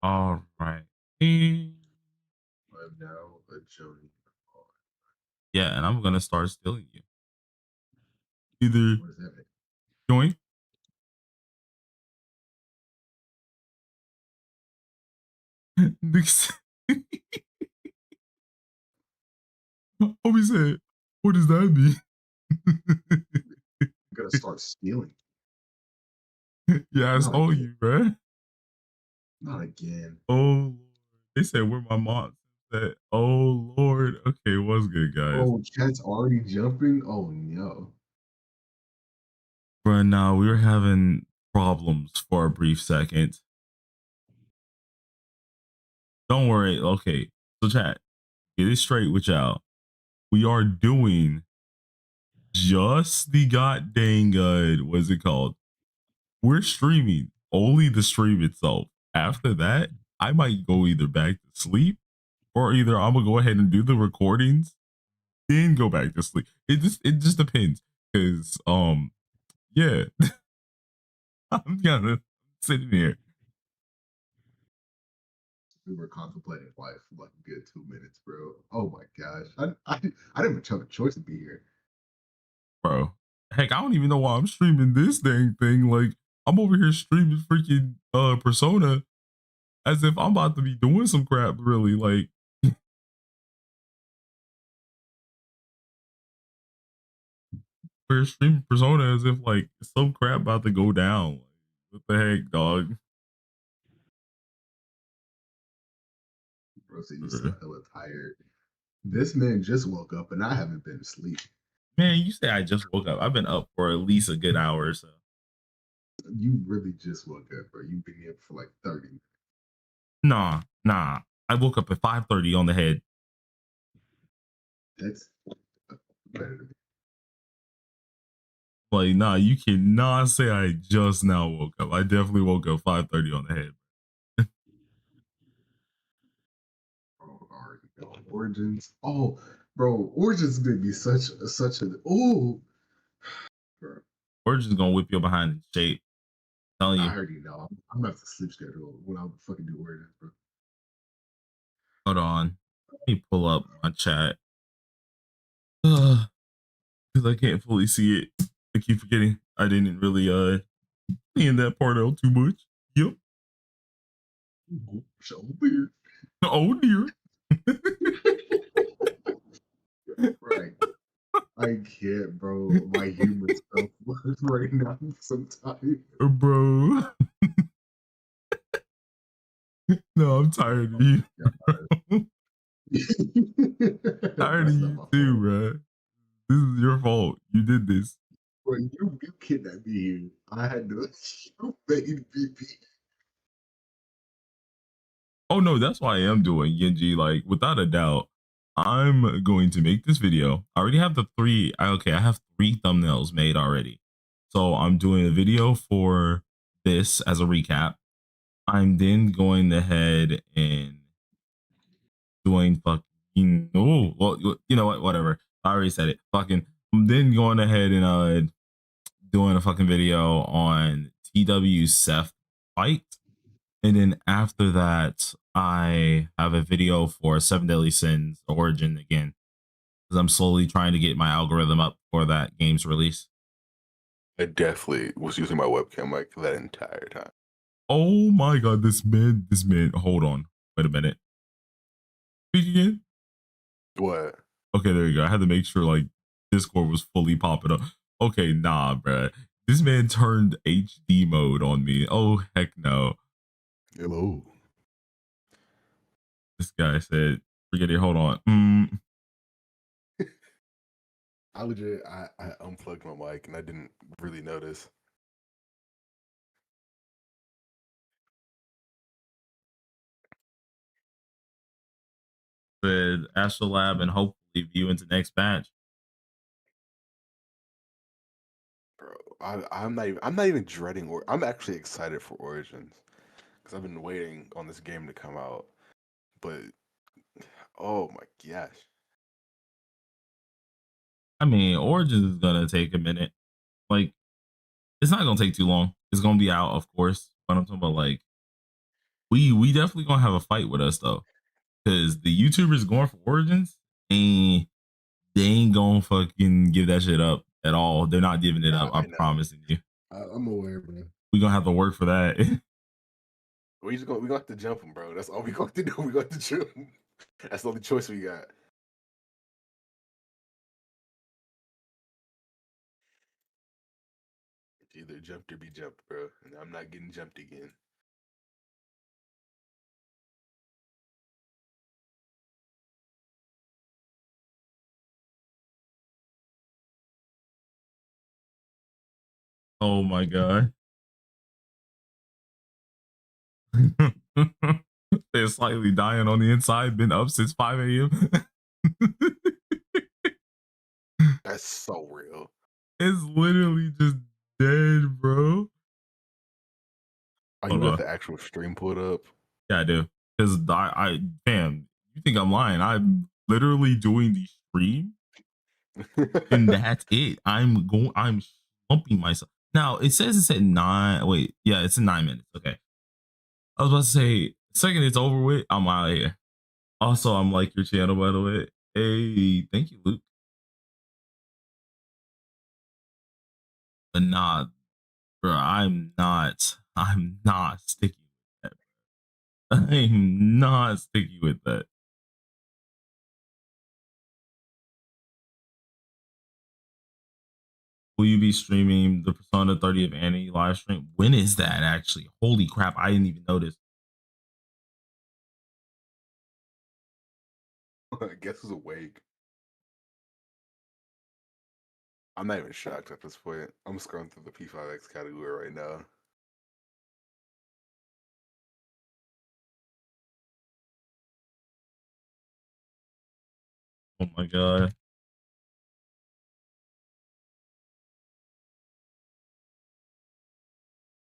All right. I'm now adjourning. Yeah, and I'm gonna start stealing you. Either What does that mean? join. Nigga Homie said, "What does that mean?" I'm gonna start stealing. Yeah, I Not saw again. you, bruh. Not again. Oh Lord. They said where my mom said, "Oh Lord." Okay, what's good, guys? Oh, chat's already jumping. Oh no. But now we were having problems for a brief second. Don't worry. Okay, so chat, get it straight with y'all. We are doing just the goddamn what's it called? We're streaming only the stream itself. After that, I might go either back to sleep or either I'm gonna go ahead and do the recordings, then go back to sleep. It just depends. Cause yeah, I'm kind of sitting here. We were contemplating life for like a good 2 minutes, bro. Oh my gosh. I didn't even have a choice to be here. Bro. Heck, I don't even know why I'm streaming this dang thing. Like, I'm over here streaming freaking Persona as if I'm about to be doing some crap, really. Like, we're streaming Persona as if like some crap about to go down. Like, what the heck, dog? Bro, so you sound hella tired. This man just woke up and I haven't been asleep. Man, you say I just woke up. I've been up for at least a good hour or so. You really just woke up, bro. You've been here for like 30 minutes. Nah. I woke up at 5:30 on the head. That's better than me. Like, nah, you cannot say I just now woke up. I definitely woke up 5:30 on the head. Oh, already know. Origins. Oh, bro, Origins is gonna be such a bro. We're just gonna whip your behind in shape. Telling I you. already know. I'm gonna have to sleep schedule when I fucking do Origins, bro. Hold on. Let me pull up my chat. Because I can't fully see it. I keep forgetting. I didn't really in that part out too much. Yep. So weird. Oh dear. Right. I can't, bro. My human stuff right now. Sometimes. Bro. No, I'm tired of you. Tired of That's not you my too, fault. bro. This is your fault. You did this. Bro, you kidnapped me here. I had to you made me be. Oh no, that's what I am doing, Genji. Like, without a doubt, I'm going to make this video. I already have the three. Okay, I have 3 thumbnails made already. So I'm doing a video for this as a recap. I'm then going ahead and doing fucking. Oh, well, you know what? Whatever. I already said it. Fucking. I'm then going ahead and doing a fucking video on TW Seth fight. And then after that, I have a video for Seven Deadly Sins Origin again. Because I'm slowly trying to get my algorithm up for that game's release. I definitely was using my webcam mic that entire time. Oh my god, this man, hold on. Wait a minute. Speak again? What? Okay, there you go. I had to make sure like Discord was fully popping up. Okay, nah, bruh. This man turned HD mode on me. Oh heck no. Hello. This guy said, forget it, hold on. I legit, I unplugged my mic and I didn't really notice. Said Astrolabe and hopefully view into next batch. Bro, I'm not even dreading or I'm actually excited for Origins because I've been waiting on this game to come out. But oh my gosh. I mean, Origins is gonna take a minute. Like, it's not gonna take too long. It's gonna be out, of course. But I'm talking about like We definitely gonna have a fight with us though, because the YouTubers going for Origins and they ain't gonna fucking give that shit up at all. They're not giving it up. I I'm know. promising you. I'm aware, bro. We gonna have to work for that. We gonna have to jump him, bro. That's all we going to do. We got to jump. That's the only choice we got. It's either jumped or be jumped, bro. And I'm not getting jumped again. Oh my god. They're slightly dying on the inside. Been up since 5 a.m. That's so real. It's literally just dead, bro. Oh, you Hold got on. the actual stream pulled up? Yeah, I do. Because fam, you think I'm lying? I'm literally doing the stream, and that's it. I'm slumping myself. Now it says it's at 9. Wait, yeah, it's in 9 minutes. Okay. I was about to say, second it's over with, I'm out of here. Also, I'm like your channel, by the way. Hey, thank you, Luke. But nah, bro, I'm not sticky with that. I'm not sticky with that. Will you be streaming the Persona 30th Annie live stream? When is that actually? Holy crap, I didn't even notice. I guess who's awake? I'm not even shocked at this point. I'm scrolling through the P5X category right now. Oh my god.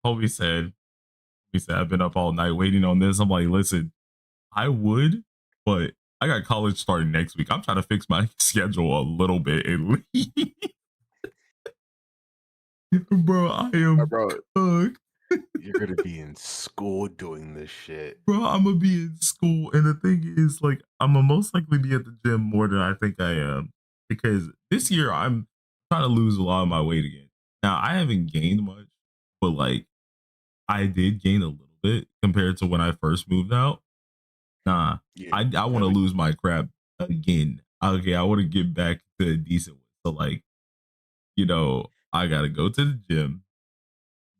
Kobe said, I've been up all night waiting on this. I'm like, listen, I would, but I got college starting next week. I'm trying to fix my schedule a little bit at least. Bro, I am Bro, cooked. you're gonna be in school doing this shit. Bro, I'm gonna be in school, and the thing is, like, I'm gonna most likely be at the gym more than I think I am, because this year I'm trying to lose a lot of my weight again. Now I haven't gained much, but like I did gain a little bit compared to when I first moved out. Nah, Yeah, I want to gotta- lose my crap again. Okay, I want to get back to a decent one. So like, I gotta go to the gym,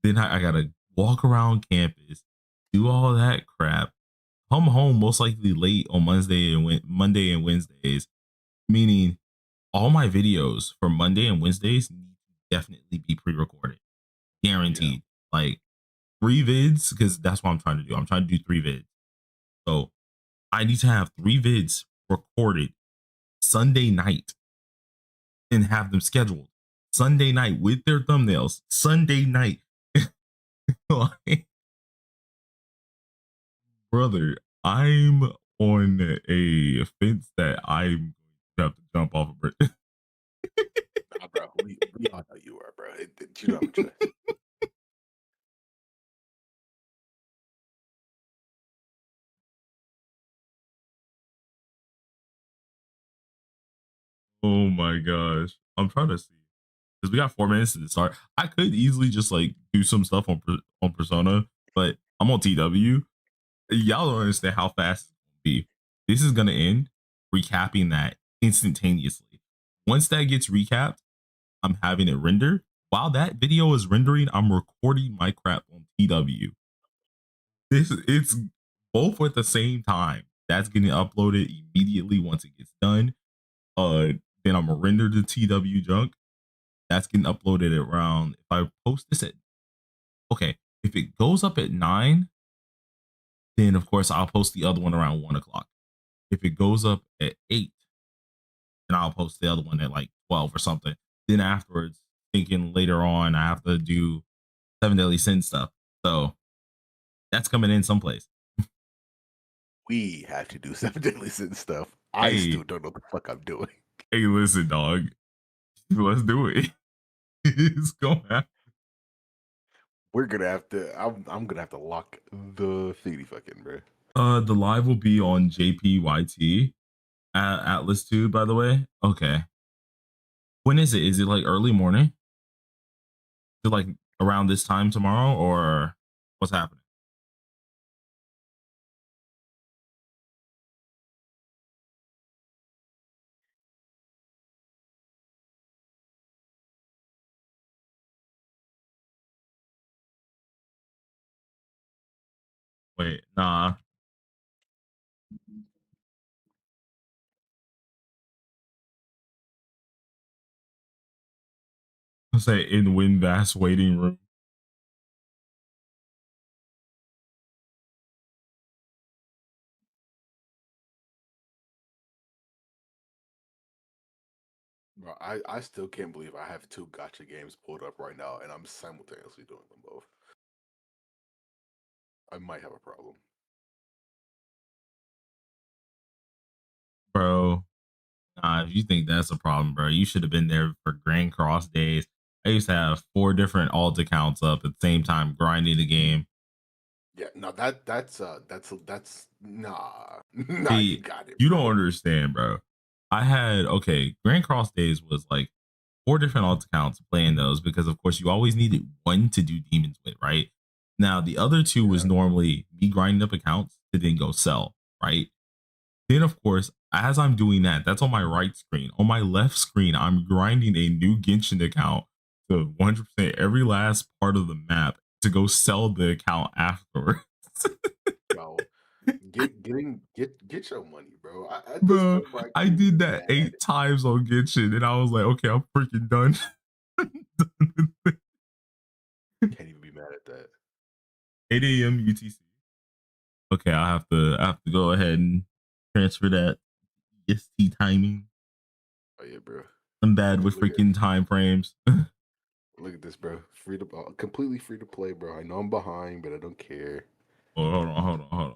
then I gotta walk around campus, do all that crap, come home most likely late on Monday and Wednesdays, meaning all my videos for Monday and Wednesdays need to definitely be pre-recorded, yeah. guaranteed. Like 3 vids, because that's what I'm trying to do. I'm trying to do 3 vids, so I need to have 3 vids recorded Sunday night and have them scheduled Sunday night with their thumbnails Sunday night. Like, brother, I'm on a fence that I'm going to have to jump off of. Nah, bro, we all know you are, bro. You don't have a choice. Oh my gosh, I'm trying to see, because we got 4 minutes to start. I could easily just like do some stuff on Persona, but I'm on TW. Y'all don't understand how fast it's gonna be. This is gonna end recapping that instantaneously. Once that gets recapped, I'm having it render. While that video is rendering, I'm recording my crap on TW. It's both at the same time. That's getting uploaded immediately once it gets done. Then I'm gonna render the TW junk. That's getting uploaded around, if I post this at, okay, if it goes up at 9, then of course I'll post the other one around 1 o'clock. If it goes up at 8, then I'll post the other one at like 12 or something. Then afterwards, thinking later on, I have to do 7 Daily Sin stuff. So that's coming in someplace. We have to do some daily sin stuff. I Hey, still don't know what the fuck I'm doing. hey, listen, dog. Let's do it. It's gonna happen. We're gonna have to. I'm gonna have to lock the thingy fucking, bro. The live will be on JPYT at Atlas 2, by the way. Okay. When is it? Is it like early morning? Is it like around this time tomorrow, or what's happening? Wait, nah. I'll say in Winbass waiting room. Bro, I still can't believe I have 2 gotcha games pulled up right now, and I'm simultaneously doing them both. I might have a problem. Bro, nah, if you think that's a problem, bro, you should have been there for Grand Cross days. I used to have 4 different alt accounts up at the same time grinding the game. Yeah, no, that's nah, nah. You Hey, got it, you don't bro. understand, bro. I had Grand Cross days was like 4 different alt accounts playing those because of course you always needed one to do demons with, right? Now the other 2 was Yeah, normally me grinding up accounts to then go sell, right? Then of course, as I'm doing that, that's on my right screen. On my left screen, I'm grinding a new Genshin account to 100% every last part of the map to go sell the account afterwards. yo, get your money, bro. At this Bro, point, bro, I I can't be did that mad. 8 times on Genshin and I was like, okay, I'm freaking done. Can't even be mad at that. 8 a.m. UTC. Okay, I have to go ahead and transfer that EST timing. Oh yeah, bro. I'm bad with Look at freaking time frames. look at this, bro. Free to completely free to play, bro. I know I'm behind, but I don't care. Oh, hold on.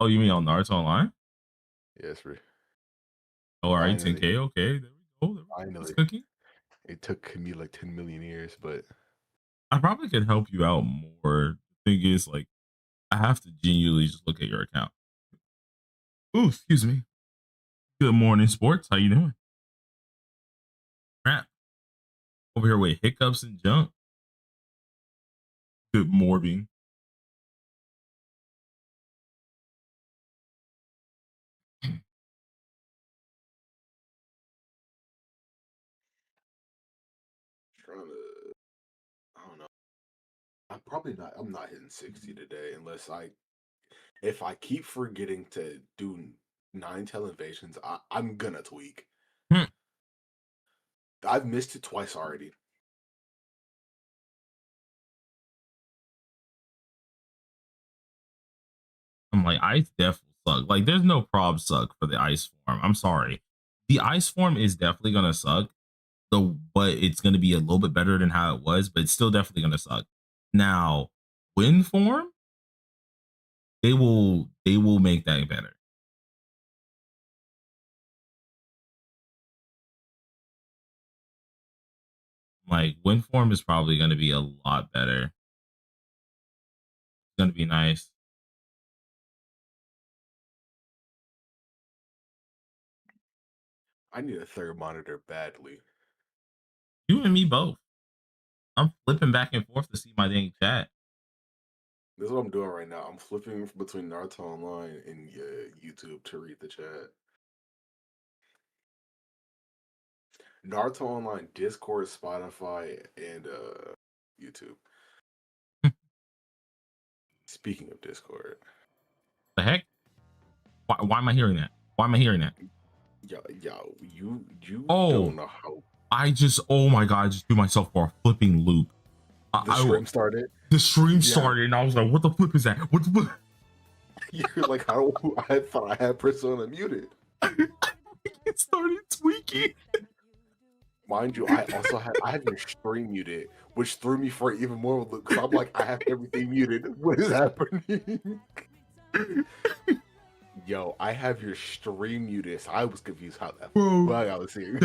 Oh, you mean on Naruto Online? Yes, bro. Oh, all right, Finally, 10K. Okay, there we go. There we go. It's finally. cooking. It took me like 10 million years, but I probably could help you out more. The thing is, like, I have to genuinely just look at your account. Ooh, excuse me. Good morning, sports. How you doing? Crap. Over here with hiccups and junk. Good morning. trying to. I don't know. I'm not hitting 60 today unless if I keep forgetting to do 9 tail invasions, I'm gonna tweak. Hmm. I've missed it twice already. I'm like, ice def suck. Like, there's no prob suck for the ice form. I'm sorry. The ice form is definitely gonna suck. So, but it's gonna be a little bit better than how it was, but it's still definitely gonna suck. Now, wind form, they will make that better. Like wind form is probably gonna be a lot better. It's gonna be nice. I need a third monitor badly. You and me both. I'm flipping back and forth to see my dang chat. This is what I'm doing right now. I'm flipping between Naruto Online and YouTube to read the chat. Naruto Online, Discord, Spotify, and YouTube. Speaking of Discord, The heck? Why am I hearing that? Why am I hearing that? yo, you Oh, don't know how oh my god, I just threw myself for a flipping loop. the stream started. The stream Yeah, started and I was like, what the flip is that? What the flip? you're like, how? I thought I had Persona muted. It started tweaking. Mind you, I have your stream muted, which threw me for even more of a loop because I'm like, I have everything muted. What is happening? Yo, I have your stream muted. So I was confused how that Bro, fuck I was here.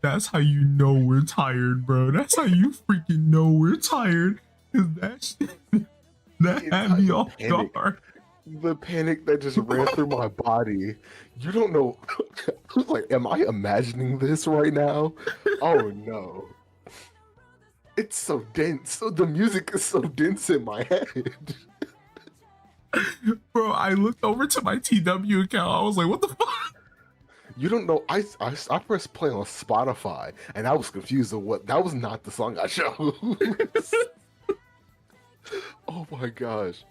that's how you know we're tired, bro. That's how you freaking know we're tired. Cause that shit, that had me off guard. The panic that just ran through my body. You don't know. I was like, am I imagining this right now? Oh no. It's so dense. So the music is so dense in my head. Bro, I looked over to my TW account. I was like, what the fuck? You don't know. I pressed play on Spotify and I was confused of what that was not the song I chose. Oh my gosh.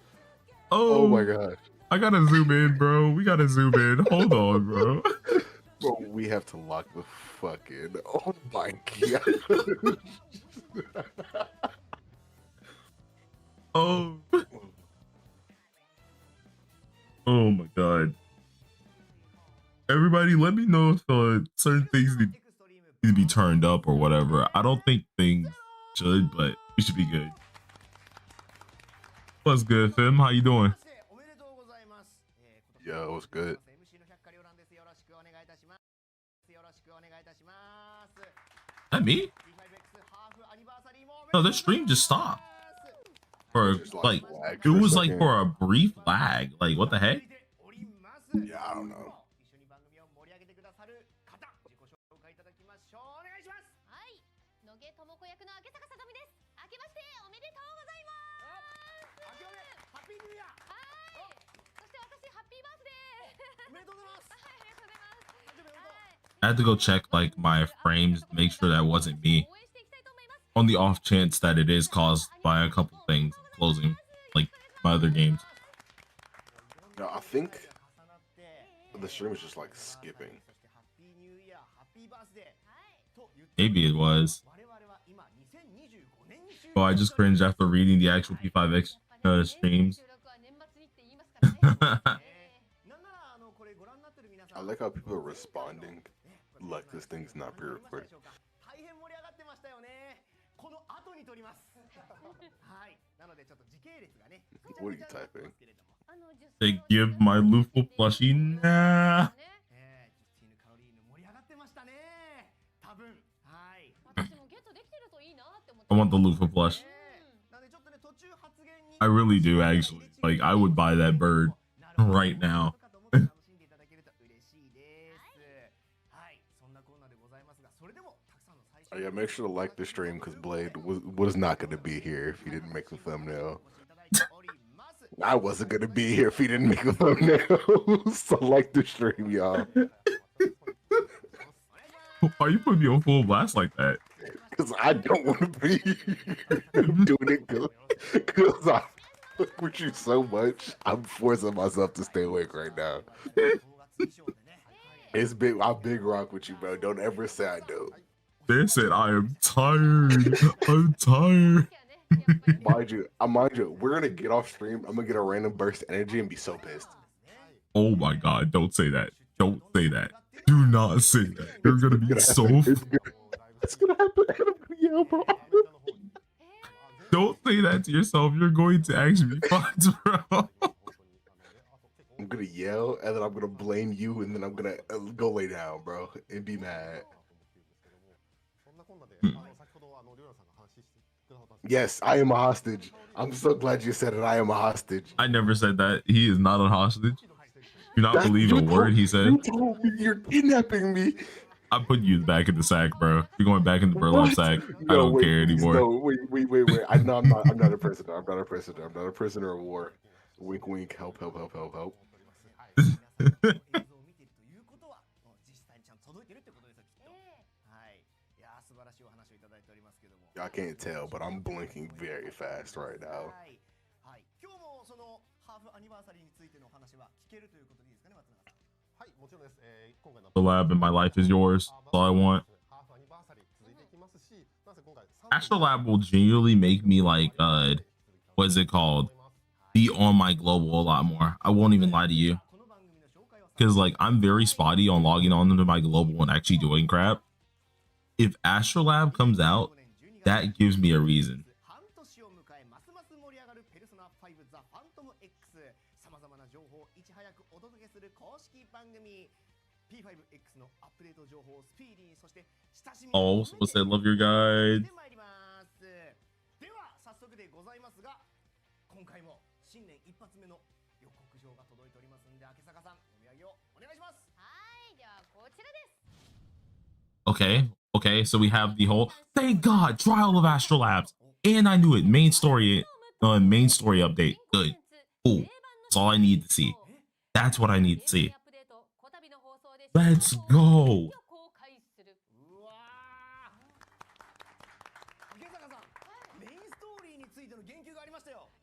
Oh my gosh. I gotta zoom in, bro. We gotta zoom in. Hold on, bro. Bro, we have to lock the fucking. Oh my god. Oh. Oh my god. Everybody, let me know if certain things need to be turned up or whatever. I don't think things should, but we should be good. What's good, Fim? How you doing? Yo, what's good? That me? No, this stream just stopped. For like, it was like for a brief lag. Like, what the heck? Yeah, I don't know. I had to go check like my frames, make sure that wasn't me. On the off chance that it is caused by a couple things closing, like my other games. No, I think the stream is just like skipping. Maybe it was. Oh, I just cringed after reading the actual P5X streams. I like how people are responding like this thing's not pre-recorded. What are you typing? They give my Luffy plushie. Nah. I want the Luffy plush. I really do, actually. Like, I would buy that bird right now. Oh yeah, make sure to like the stream because Blade was not going to be here if he didn't make the thumbnail. I wasn't going to be here if he didn't make a thumbnail. So like the stream, y'all. Why are you putting me on full blast like that? Because I don't want to be doing it because I fuck with you so much. I'm forcing myself to stay awake right now. It's big. I big rock with you, bro. Don't ever say I don't. They said I am tired. I'm tired. Mind you, we're gonna get off stream. I'm gonna get a random burst of energy and be so pissed. Oh my god! Don't say that. Don't say that. Do not say that. You're gonna be so. It's gonna happen. I'm gonna yell, bro. Don't say that to yourself. You're going to actually be fucked, bro. I'm gonna yell and then I'm gonna blame you and then I'm gonna go lay down, bro, and be mad. Yes, I am a hostage. I'm so glad you said it. I am a hostage. I never said that. He is not a hostage. Do not believe a word he said. You told me you're kidnapping me. I'm putting you back in the sack, bro. You're going back in the burlap sack. No, I don't care anymore. No, wait. I'm not a prisoner. I'm not a prisoner. I'm not a prisoner of war. Wink, wink. Help. I can't tell, but I'm blinking very fast right now. The lab and my life is yours. That's all I want. Astrolabe will genuinely make me like what is it called? Be on my global a lot more. I won't even lie to you. Because like I'm very spotty on logging on to my global and actually doing crap. If Astrolabe comes out, that gives me a reason. Oh, someone said love your guide. では早速でございますが、今回も新年一発目の予告状が届いておりますんで、明坂さん読み上げをお願いします。はい、ではこちらです。 Okay, so we have the whole thank God trial of Astrolabes, and I knew it main story update. Good, cool. That's all I need to see. That's what I need to see. Let's go.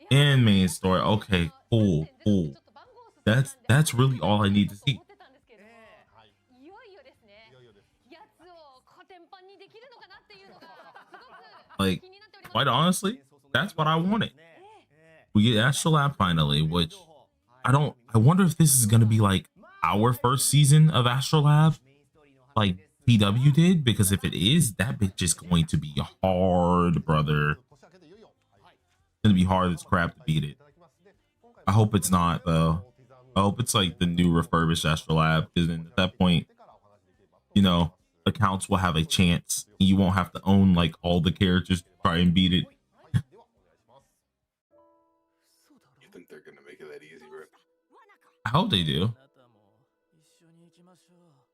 And main story. Okay, cool. That's really all I need to see. Like, quite honestly, that's what I wanted. We get Astrolabe finally, which I wonder if this is gonna be like our first season of Astrolabe, like PW did, because if it is, that bitch is going to be hard, brother. It's gonna be hard as crap to beat it. I hope it's not though. I hope it's like the new refurbished Astrolabe, because then at that point, you know, accounts will have a chance. You won't have to own like all the characters to try and beat it. You think they're gonna make it that easy, bro? I hope they do.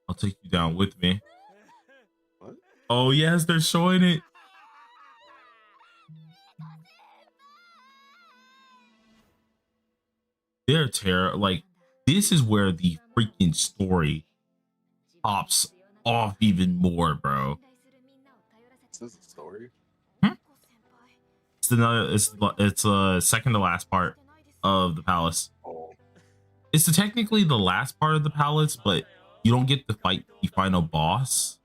I'll take you down with me. What? Oh yes, they're showing it. They're terrible. Like, this is where the freaking story pops off even more, bro. Is this a story? It's second to last part of the palace. Oh. It's technically the last part of the palace, but you don't get to fight the final boss,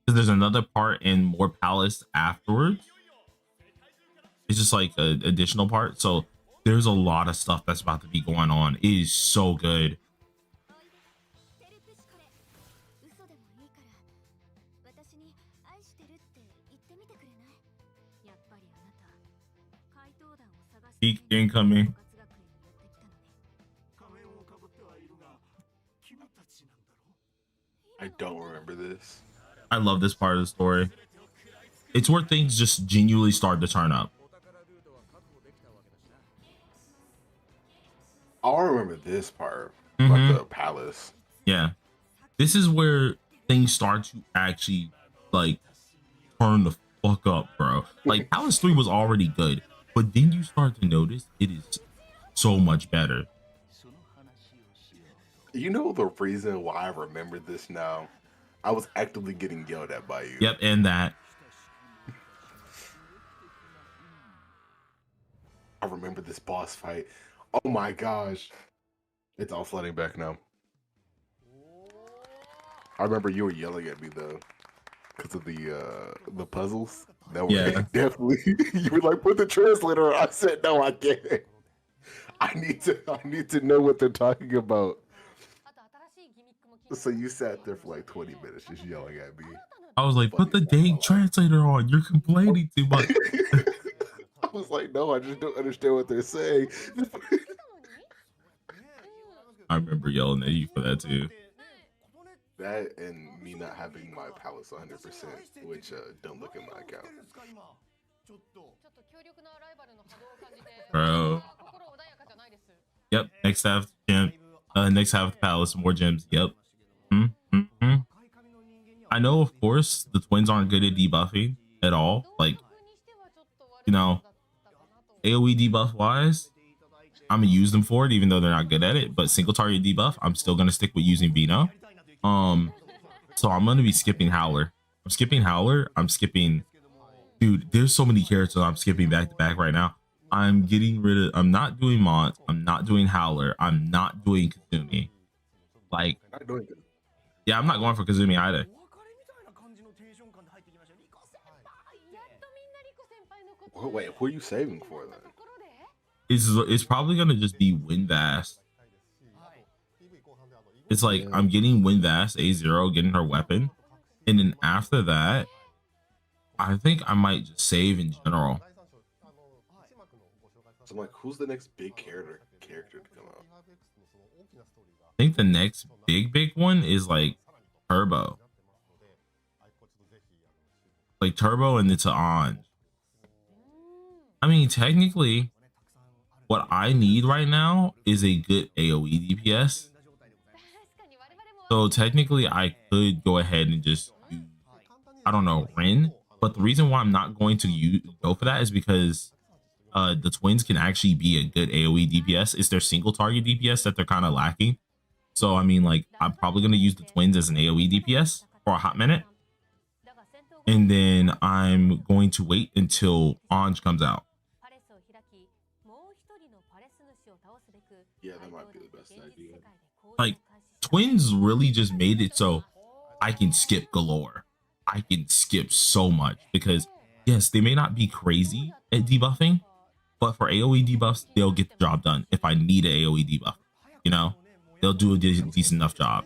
because there's another part in more palace afterwards. It's just like an additional part. So there's a lot of stuff that's about to be going on. It is so good. Peak incoming. I don't remember this. I love this part of the story. It's where things just genuinely start to turn up. I remember this part, like the palace. Yeah, this is where things start to actually like turn the fuck up, bro. Like Palace 3 was already good, but then you start to notice it is so much better. You know the reason why I remember this now? I was actively getting yelled at by you. Yep, and that. I remember this boss fight. Oh my gosh. It's all flooding back now. I remember you were yelling at me though, because of the puzzles. That were definitely you were like, put the translator on. I said no, I can't. I need to know what they're talking about. So you sat there for like 20 minutes just yelling at me. I was like, put the dang translator on. You're complaining too much. I was like, no, I just don't understand what they're saying. I remember yelling at you for that too. That and me not having my palace 100%, which don't look at my account. Bro. Yep, next half gym. Next half of the palace, more gyms. Yep. I know, of course, the twins aren't good at debuffing at all. Like, you know, AoE debuff wise, I'm gonna use them for it, even though they're not good at it. But single target debuff, I'm still gonna stick with using Vino. So I'm gonna be skipping Howler. I'm skipping Howler. I'm skipping, dude. There's so many characters I'm skipping back to back right now. I'm getting rid of. I'm not doing Mont. I'm not doing Howler. I'm not doing Kazumi. Like, yeah, I'm not going for Kazumi either. Wait, who are you saving for then? It's probably gonna just be Winvast. It's like I'm getting Winvast A0, getting her weapon, and then after that, I think I might just save in general. So I'm like, who's the next big character to come out? I think the next big one is like Turbo. Like Turbo and it's on. I mean, technically, what I need right now is a good AoE DPS. So technically, I could go ahead and just use, I don't know, Rin. But the reason why I'm not going to go for that is because the twins can actually be a good AoE DPS. It's their single target DPS that they're kind of lacking. So, I mean, like, I'm probably going to use the twins as an AoE DPS for a hot minute. And then I'm going to wait until Anj comes out. Yeah, that might be the best idea. Like, twins really just made it so I can skip galore. I can skip so much because, yes, they may not be crazy at debuffing, but for AoE debuffs, they'll get the job done. If I need an AoE debuff, you know, they'll do a decent enough job.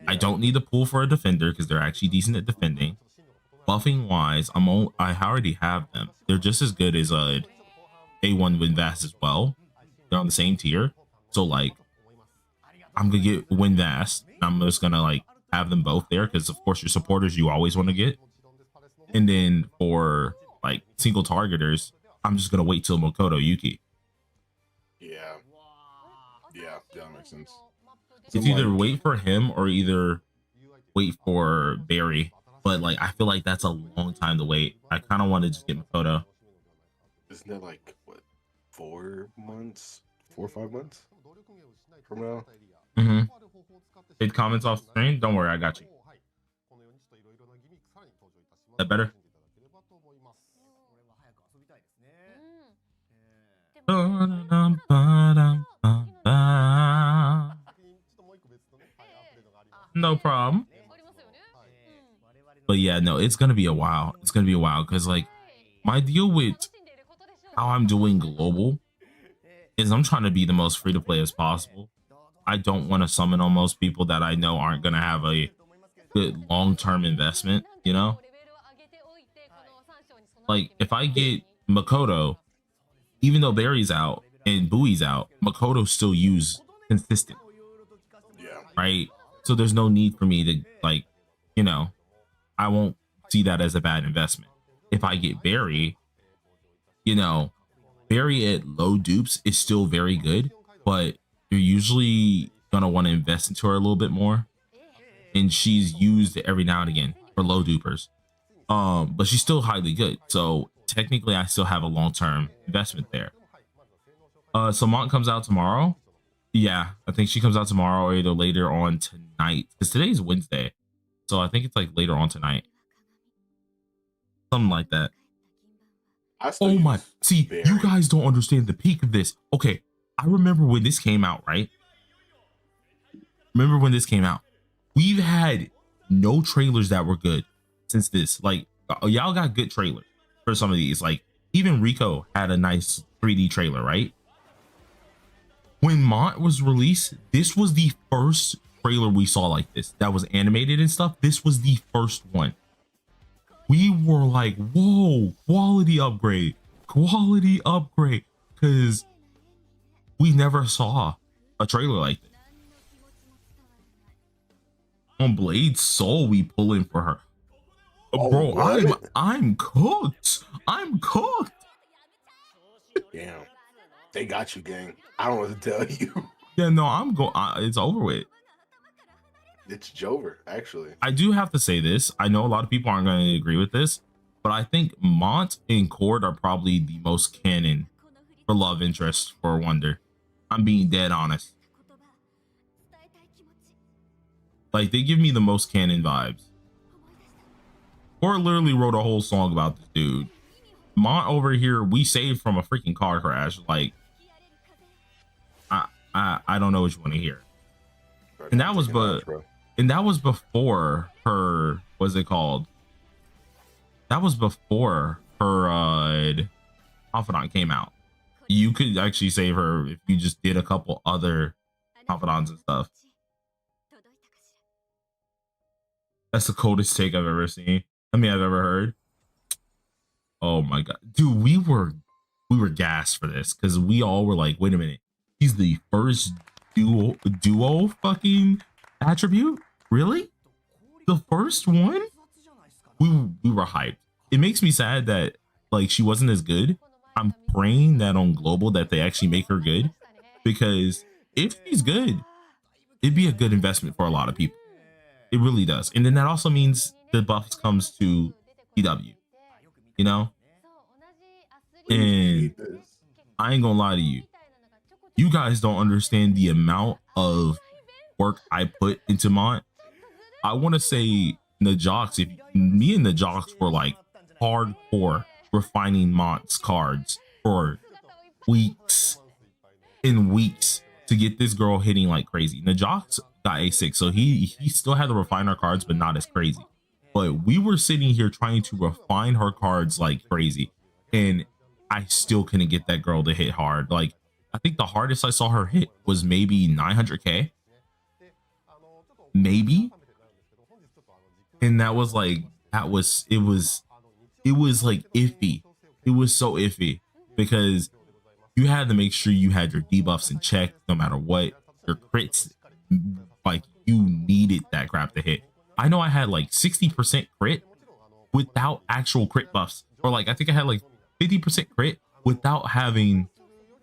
I don't need to pull for a defender because they're actually decent at defending. Buffing wise, I already have them. They're just as good as A1 Winvast as well. They're on the same tier. So like, I'm gonna get Winvast. I'm just gonna like have them both there because of course your supporters you always want to get. And then for like single targeters, I'm just gonna wait till Makoto Yuki. Yeah, that makes sense. It's either wait for him or either wait for Barry. But like, I feel like that's a long time to wait. I kind of want to just get Makoto. Isn't that like what, 4 months, 4 or 5 months from now? Mm-hmm. Hit comments off screen. Don't worry, I got you. That better? No problem. But yeah, no, it's gonna be a while. It's gonna be a while because like my deal with how I'm doing global is I'm trying to be the most free to play as possible. I don't want to summon on most people that I know aren't gonna have a good long-term investment, you know? Like if I get Makoto, even though Barry's out and Bowie's out, Makoto's still used consistent. Yeah. Right? So there's no need for me to like, you know, I won't see that as a bad investment. If I get Barry, you know, Barry at low dupes is still very good, but you're usually gonna want to invest into her a little bit more. And she's used every now and again for low dupers. But she's still highly good. So technically I still have a long-term investment there. So Mont comes out tomorrow. Yeah, I think she comes out tomorrow or either later on tonight. Because today's Wednesday. So I think it's like later on tonight. Something like that. Oh my, see, you guys don't understand the peak of this. Okay, I remember when this came out, right? Remember when this came out? We've had no trailers that were good since this. Like, y'all got good trailers for some of these. Like, even Rico had a nice 3D trailer, right? When Mont was released, this was the first trailer we saw like this that was animated and stuff. This was the first one. We were like, whoa, quality upgrade, because we never saw a trailer like this. On Blade Soul, we pulling for her. Oh, bro, what? I'm cooked. I'm cooked. Damn, they got you, gang. I don't know what to tell you. Yeah, no, I'm going. It's over with. It's Jover, actually. I do have to say this. I know a lot of people aren't going to agree with this, but I think Mont and Cord are probably the most canon for love interest for Wonder. I'm being dead honest. Like, they give me the most canon vibes. Cord literally wrote a whole song about this dude. Mont over here, we saved from a freaking car crash. Like, I don't know what you want to hear. And that was before her, what's it called? That was before her confidant came out. You could actually save her if you just did a couple other confidants and stuff. That's the coldest take I've ever seen. I mean, I've ever heard. Oh my god, dude, we were gassed for this because we all were like, wait a minute, he's the first duo fucking attribute? Really? The first one? We were hyped. It makes me sad that like she wasn't as good. I'm praying that on global that they actually make her good, because if she's good, it'd be a good investment for a lot of people. It really does. And then that also means the buffs comes to TW, you know? And I ain't gonna lie to you. You guys don't understand the amount of work I put into Mont. I want to say Najox, if me and Najox were like hardcore refining Mont's cards for weeks and weeks to get this girl hitting like crazy. Najox got A6, so he still had to refine our cards, but not as crazy. But we were sitting here trying to refine her cards like crazy, and I still couldn't get that girl to hit hard. Like, I think the hardest I saw her hit was maybe 900k, maybe. And that was like, it was like iffy. It was so iffy because you had to make sure you had your debuffs in check no matter what. Your crits, like, you needed that crap to hit. I know I had like 60% crit without actual crit buffs, or like I think I had like 50% crit without having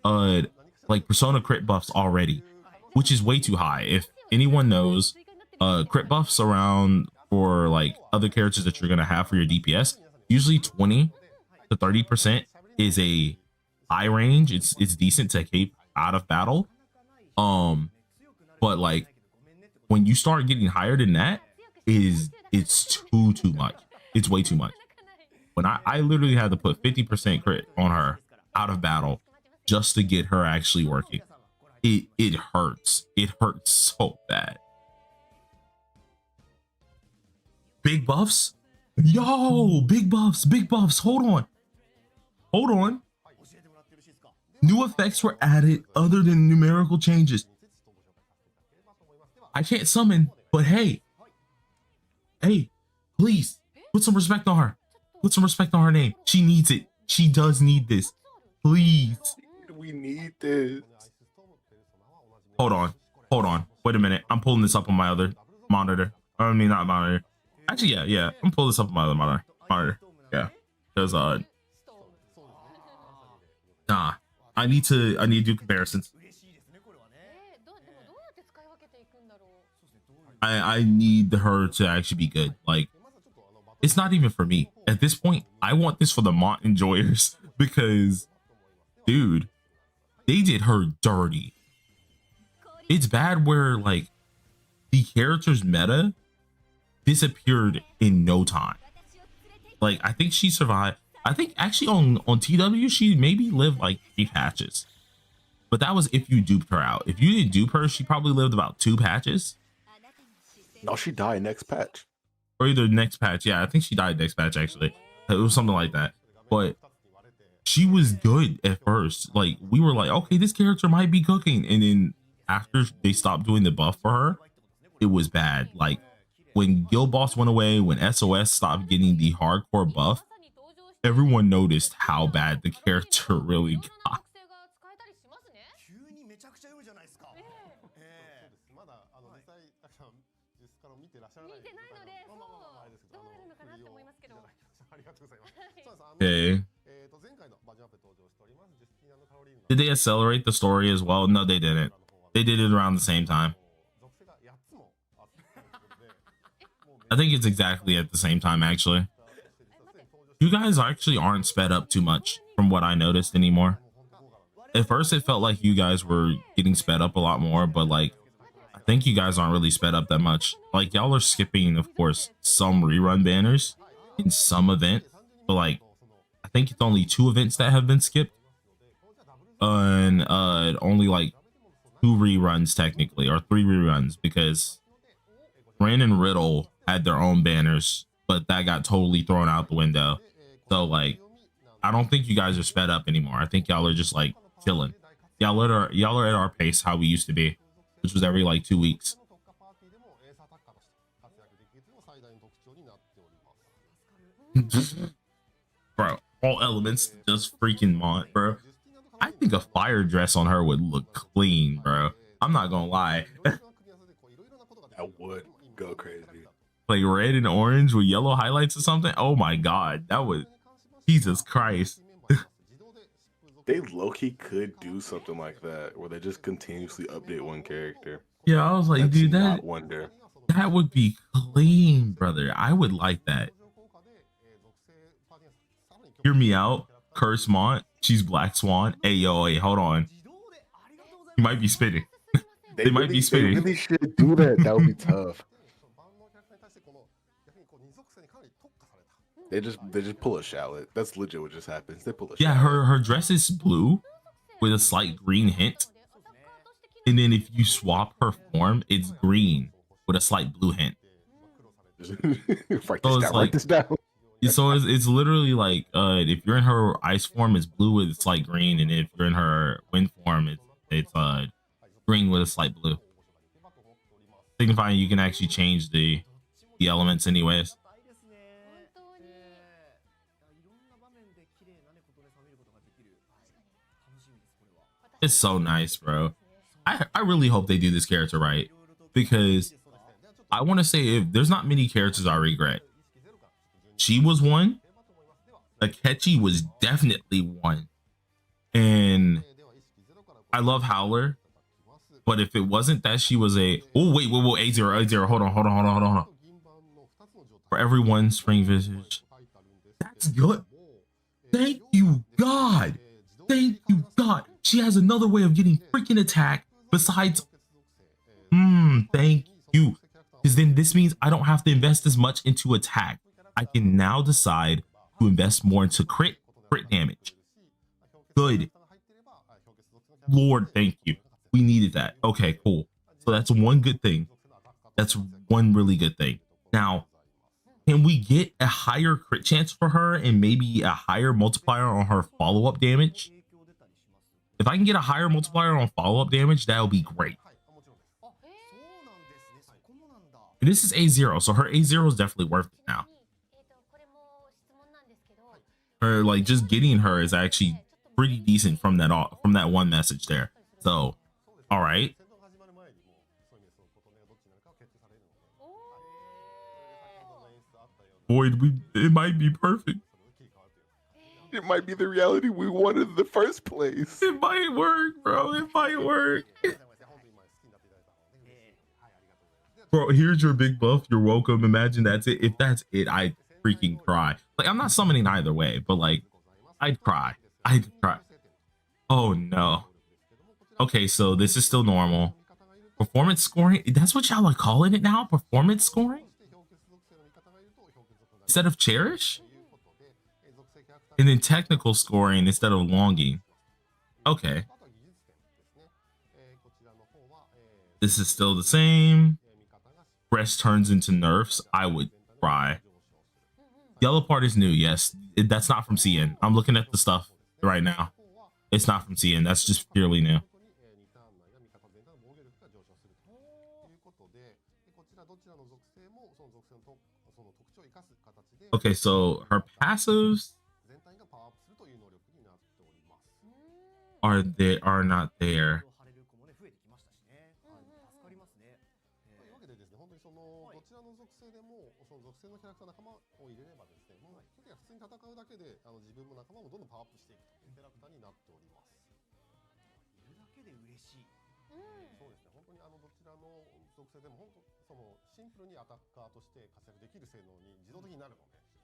like persona crit buffs already, which is way too high. If anyone knows, crit buffs around for like other characters that you're gonna have for your DPS, usually 20 to 30% is a high range. It's decent to keep out of battle. But like when you start getting higher than that, it's too much. It's way too much. When I literally had to put 50% crit on her out of battle just to get her actually working. It hurts. It hurts so bad. Big buffs? Yo, big buffs, big buffs. Hold on. Hold on. New effects were added other than numerical changes. I can't summon, but hey, please put some respect on her. Put some respect on her name. She needs it. She does need this. Please. We need this. Hold on. Wait a minute. I'm pulling this up on my other monitor. I mean, not monitor. Actually, yeah. I'm pulling this up on my other monitor. Yeah. Because I need to do comparisons. I need her to actually be good. Like, it's not even for me. At this point, I want this for the Mont enjoyers because, dude, they did her dirty. It's bad where, like, the character's meta disappeared in no time. Like, I think she survived. I think actually on TW, she maybe lived like 3 patches. But that was if you duped her out. If you didn't dupe her, she probably lived about 2 patches. No, she died next patch. Or either next patch. Yeah, I think she died next patch, actually. It was something like that. But she was good at first. Like, we were like, okay, this character might be cooking. And then after they stopped doing the buff for her, it was bad. Like, when Guild Boss went away, when SOS stopped getting the hardcore buff, everyone noticed how bad the character really got. Okay. Did they accelerate the story as well? No, they didn't. They did it around the same time. I think it's exactly at the same time, actually. You guys actually aren't sped up too much from what I noticed anymore. At first, it felt like you guys were getting sped up a lot more, but like, I think you guys aren't really sped up that much. Like, y'all are skipping, of course, some rerun banners in some event, but like, I think it's only 2 events that have been skipped. And only like 2 reruns technically, or 3 reruns, because Ren and Riddle had their own banners, but that got totally thrown out the window. So like, I don't think you guys are sped up anymore. I think y'all are just like chilling. Y'all are at our pace, how we used to be, which was every like 2 weeks. Bro, all elements just freaking Mont, bro. I think a fire dress on her would look clean, bro. I'm not gonna lie. I would go crazy. Like red and orange with yellow highlights or something. Oh my god, that was Jesus Christ. They low-key could do something like that, where they just continuously update one character. Yeah, I was like, That's dude, not wonder. that would be clean, brother. I would like that. Hear me out. Curse Mont. She's Black Swan. Hey, yo, hey, hold on. You might be spitting. They might be spitting. They really should do that. That would be tough. They just pull a shallot. That's legit what just happens. They pull a Yeah, shallot. her dress is blue with a slight green hint. And then if you swap her form, it's green with a slight blue hint. Write this down. So it's literally like if you're in her ice form, it's blue with a slight green, and if you're in her wind form, it's green with a slight blue. Signifying you can actually change the elements anyways. It's so nice, bro. I really hope they do this character right, because I want to say, if there's not many characters I regret. She was one. Akechi was definitely one. And I love Howler. But if it wasn't that she was a... Oh, wait, A0. Hold on. For everyone, Spring Visage. That's good. Thank you, God. Thank you, God. She has another way of getting freaking attack besides... Thank you. Because then this means I don't have to invest as much into attack. I can now decide to invest more into crit damage. Good. Lord, thank you. We needed that. Okay, cool. So that's one good thing. That's one really good thing. Now, can we get a higher crit chance for her and maybe a higher multiplier on her follow-up damage? If I can get a higher multiplier on follow-up damage, that would be great. This is A0, so her A0 is definitely worth it now. Her, like, just getting her is actually pretty decent from that one message there. So, all right. Boyd, it might be perfect. It might be the reality we wanted in the first place. It might work, bro. It might work. Bro, here's your big buff. You're welcome. Imagine that's it. If that's it, I freaking cry. Like, I'm not summoning either way, but like, I'd cry. Oh no. Okay, so this is still normal. Performance scoring. That's what y'all are calling it now? Performance scoring? Instead of cherish? And then technical scoring instead of longing. Okay. This is still the same. Breast turns into nerfs. I would cry. Yellow part is new. Yes, that's not from CN. I'm looking at the stuff right now. It's not from CN. That's just purely new. Okay, so her passives are not there.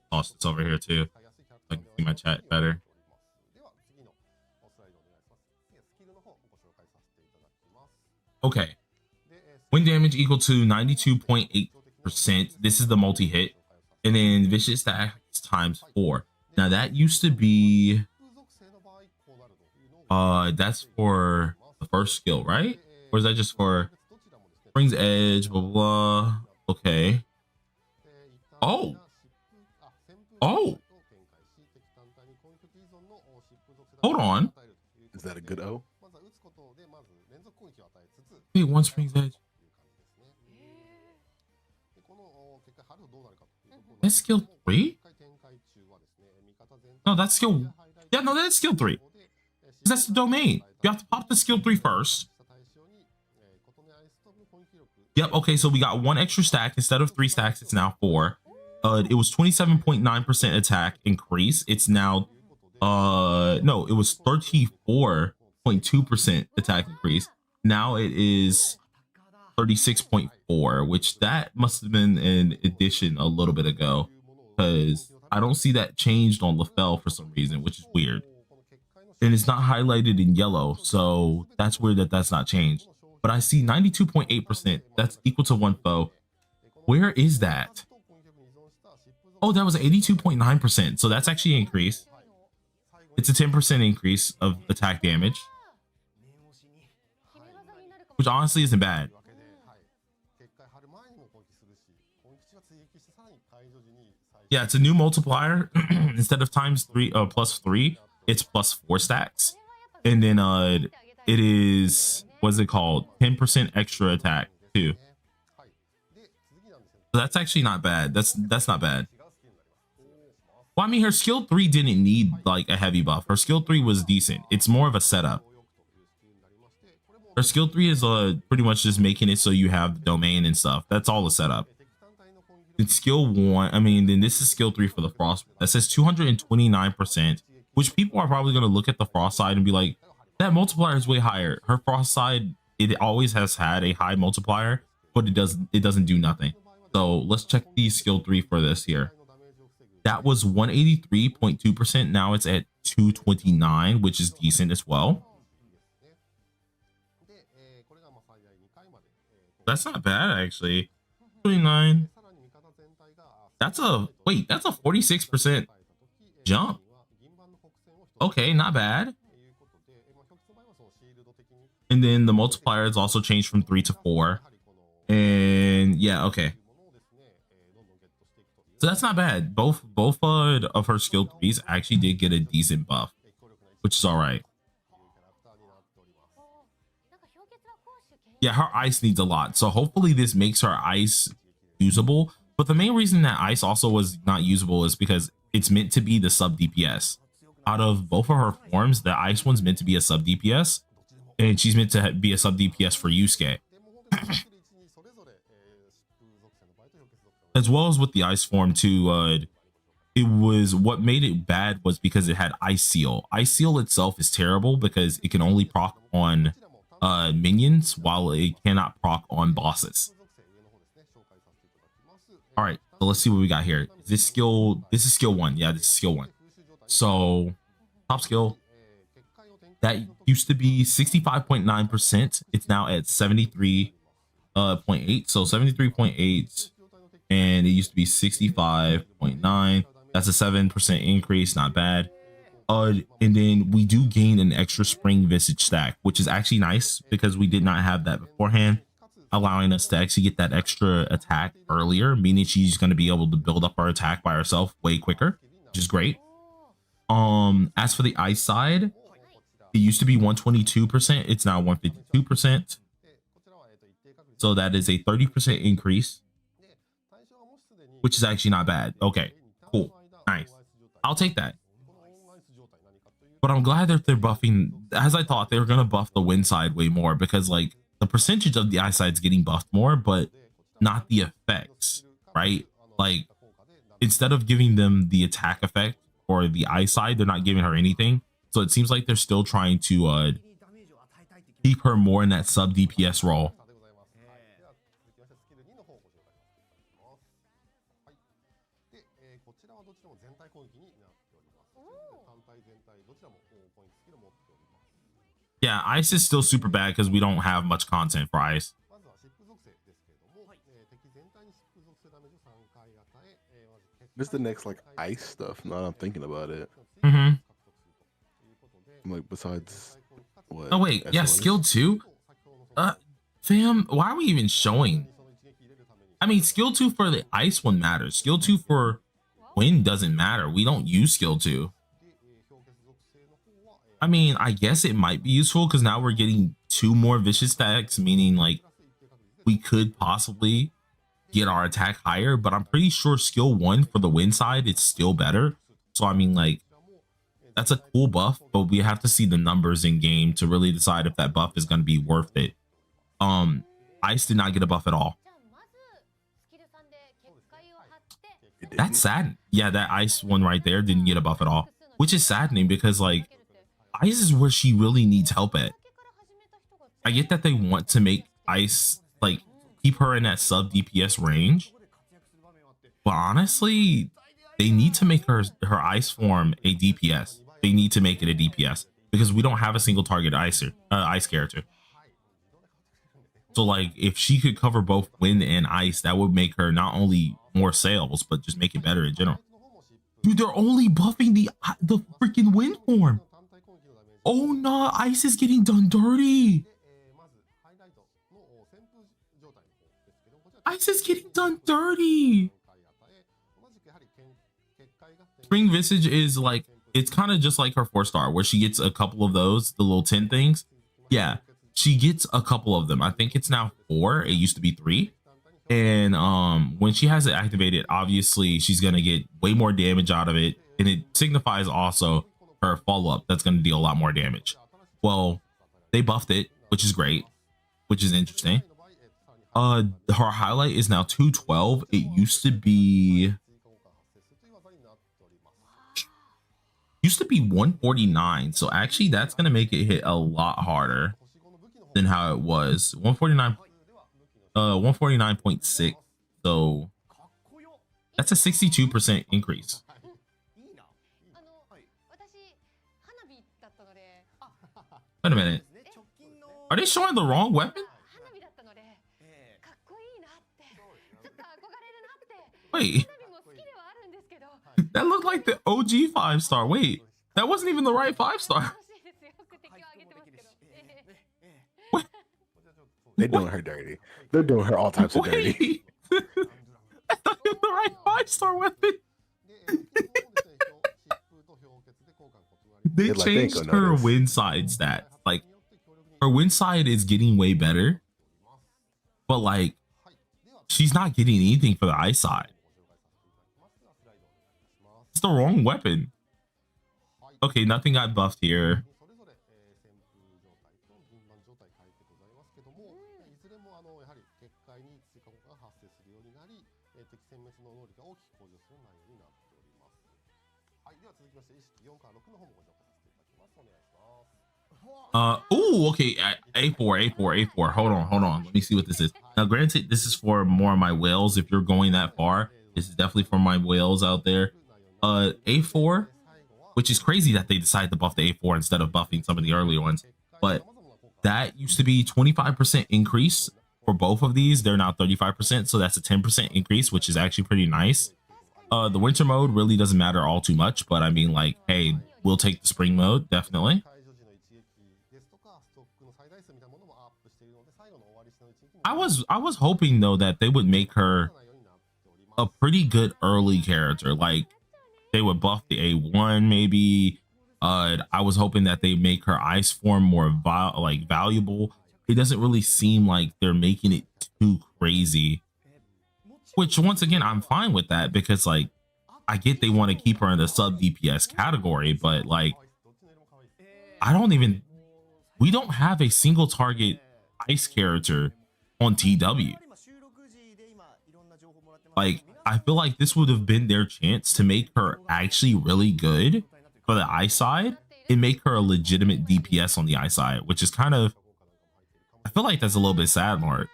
Oh, it's over here too. I can see my chat better. Okay. Win damage equal to 92.8%. This is the multi-hit. And then vicious stacks times 4. Now that used to be that's for the first skill, right? Or is that just for Spring's Edge, blah, blah, blah. Okay. Oh. Hold on. Is that a good O? Wait, one Spring's Edge. That's skill 3? No, that's skill... Yeah, no, that's skill 3. That's the domain. You have to pop the skill 3 first. Yep. Okay. So we got one extra stack instead of 3 stacks. It's now 4. It was 27.9% attack increase. It's now, no, it was 34.2% attack increase. Now it is 36.4, which that must have been an addition a little bit ago, because I don't see that changed on LaFell for some reason, which is weird. And it's not highlighted in yellow, so that's weird that that's not changed. But I see 92.8%. That's equal to 1 foe. Where is that? Oh, that was 82.9%. So that's actually an increase. It's a 10% increase of attack damage, which honestly isn't bad. Yeah, it's a new multiplier. Instead of ×3 +3, it's +4 stacks. And then it is, what's it called? 10% extra attack too. So that's actually not bad. That's not bad. Well, I mean, her skill 3 didn't need like a heavy buff. Her skill 3 was decent. It's more of a setup. Her skill 3 is pretty much just making it so you have the domain and stuff. That's all the setup. It's skill 1. I mean, then this is skill 3 for the frost. That says 229%, which people are probably going to look at the frost side and be like, that multiplier is way higher. Her frost side, it always has had a high multiplier, but it doesn't do nothing. So let's check the skill 3 for this here. That was 183.2%. Now it's at 229, which is decent as well. That's not bad, actually. 29. That's a 46% jump. Okay, not bad. And then the multiplier is also changed from 3 to 4. And yeah, okay. So that's not bad. Both of her skill 3s actually did get a decent buff, which is all right. Yeah, her ice needs a lot. So hopefully this makes her ice usable. But the main reason that ice also was not usable is because it's meant to be the sub DPS. Out of both of her forms, the ice one's meant to be a sub DPS, and she's meant to be a sub DPS for Yusuke. As well as with the ice form too, it was, what made it bad was because it had ice seal. Ice seal itself is terrible because it can only proc on minions while it cannot proc on bosses. All right, so let's see what we got here. This is skill 1. Yeah, this is skill 1. So top skill, that used to be 65.9%. It's now at 73.8. So 73.8, and it used to be 65.9. That's a 7% increase. Not bad. And then we do gain an extra spring visage stack, which is actually nice because we did not have that beforehand, allowing us to actually get that extra attack earlier, meaning she's going to be able to build up our attack by herself way quicker, which is great. As for the ice side, it used to be 122%. It's now 152%. So that is a 30% increase, which is actually not bad. Okay, cool, nice. I'll take that. But I'm glad that they're buffing, as I thought they were going to buff the wind side way more, because like the percentage of the ice side's getting buffed more, but not the effects, right? Like instead of giving them the attack effect or the ice side, they're not giving her anything. So it seems like they're still trying to keep her more in that sub DPS role. Yeah, ice is still super bad because we don't have much content for ice. This is the next like ice stuff. Now I'm thinking about it. I'm like, besides what? Oh wait, yeah, skill 2. Fam, why are we even showing? I mean, skill 2 for the ice one matters. Skill 2 for wind doesn't matter. We don't use skill 2. I mean, I guess it might be useful because now we're getting 2 more vicious stacks, meaning like we could possibly get our attack higher, but I'm pretty sure skill 1 for the wind side is still better. So I mean, like, that's a cool buff, but we have to see the numbers in game to really decide if that buff is going to be worth it. Ice did not get a buff at all. That's sad. Yeah, that Ice one right there didn't get a buff at all, which is saddening because like Ice is where she really needs help at. I get that they want to make Ice like keep her in that sub DPS range, but honestly, they need to make her Ice form a DPS. They need to make it a DPS because we don't have a single target Ice character. So like if she could cover both wind and ice, that would make her not only more sales, but just make it better in general. Dude, they're only buffing the freaking wind form. Oh no, ice is getting done dirty. Ice is getting done dirty. Spring Visage is like, it's kind of just like her 4-star where she gets a couple of those, the little 10 things. Yeah, she gets a couple of them. I think it's now 4. It used to be 3. And when she has it activated, obviously she's going to get way more damage out of it. And it signifies also her follow-up that's going to deal a lot more damage. Well, they buffed it, which is great, which is interesting. Her highlight is now 212. It used to be 149. So actually that's going to make it hit a lot harder than how it was. 149.6. So that's a 62% increase. Wait a minute. Are they showing the wrong weapon? Wait. That looked like the OG 5-star. Wait, that wasn't even the right 5-star. They're doing her dirty. They're doing her all types of dirty. I thought it was the right 5-star weapon. They changed her wind side stats. Like her wind side is getting way better, but like she's not getting anything for the ice side. It's the wrong weapon. Okay, nothing got buffed here. Oh, okay. A4. Hold on. Let me see what this is. Now, granted, this is for more of my whales. If you're going that far, this is definitely for my whales out there. A4, which is crazy that they decided to buff the A4 instead of buffing some of the earlier ones. But that used to be 25% increase for both of these. They're now 35%, so that's a 10% increase, which is actually pretty nice. The winter mode really doesn't matter all too much, but I mean, like, hey, we'll take the spring mode, definitely. I was hoping though that they would make her a pretty good early character, like they would buff the A1 maybe. I was hoping that they make her ice form more valuable. It doesn't really seem like they're making it too crazy, which once again I'm fine with that because like I get they want to keep her in the sub DPS category, but like we don't have a single target ice character on TW. Like I feel like this would have been their chance to make her actually really good for the ice side and make her a legitimate DPS on the ice side, which is kind of, I feel like that's a little bit sad, Mark.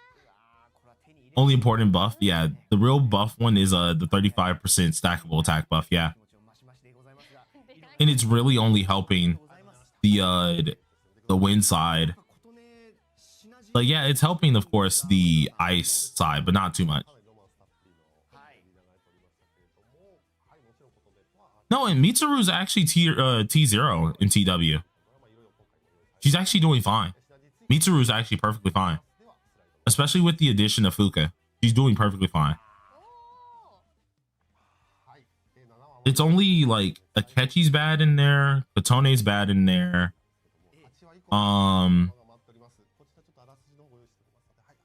Only important buff, yeah, the real buff one is the 35% stackable attack buff, yeah, and it's really only helping the wind side. Like, yeah, it's helping, of course, the ice side, but not too much. No, and Mitsuru's actually T0 in TW. She's actually doing fine. Mitsuru's actually perfectly fine. Especially with the addition of Fuka. She's doing perfectly fine. It's only, like, Akechi's bad in there. Kotone's bad in there.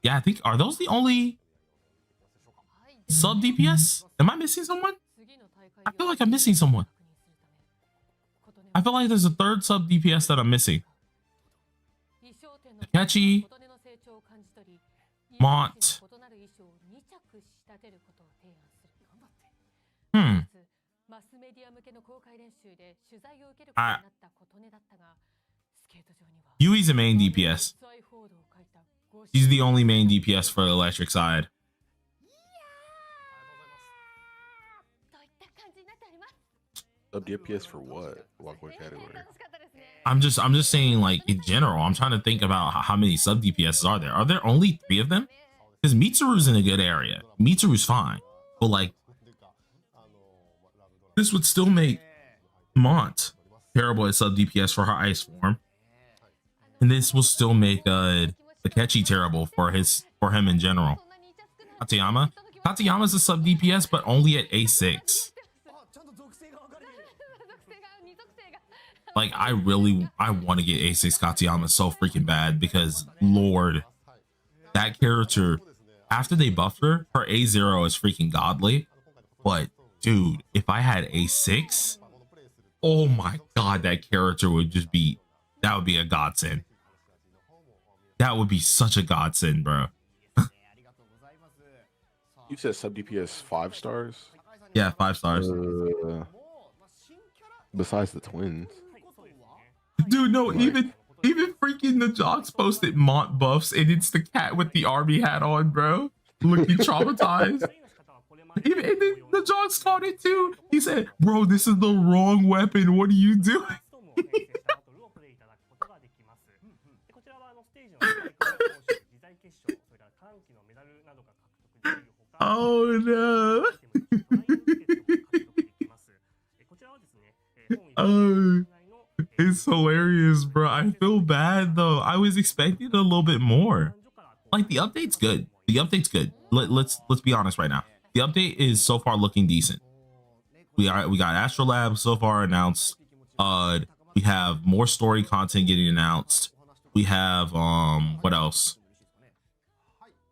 Yeah, I think, are those the only sub DPS? Am I missing someone? I feel like I'm missing someone. I feel like there's a third sub DPS that I'm missing. Akechi, Mont. Yui's a main DPS. She's the only main DPS for the electric side. Sub DPS for what? What category? I'm just saying, like, in general, I'm trying to think about how many sub DPS are there. Are there only 3 of them? Because Mitsuru's in a good area. Mitsuru's fine. But like, this would still make Mont terrible at sub DPS for her ice form. And this will still make Akechi terrible for him in general. Katayama's a sub DPS, but only at A6. Like, I want to get A6 Katayama so freaking bad because, Lord, that character, after they buffed her, her A0 is freaking godly. But, dude, if I had A6, oh my god, that character would just be, that would be a godsend. That would be such a godsend, bro. You said sub DPS 5 stars? Yeah, 5 stars. Besides the twins. Dude, no, even freaking the jocks posted Mont buffs, and it's the cat with the army hat on, bro, looking traumatized. And then the jocks caught it too. He said, "Bro, this is the wrong weapon. What are you doing?" Oh no. Oh, it's hilarious, bro. I feel bad though. I was expecting a little bit more. Like, the update's good. The update's good. Let's be honest right now. The update is so far looking decent. We got Astrolabe so far announced. We have more story content getting announced. We have what else?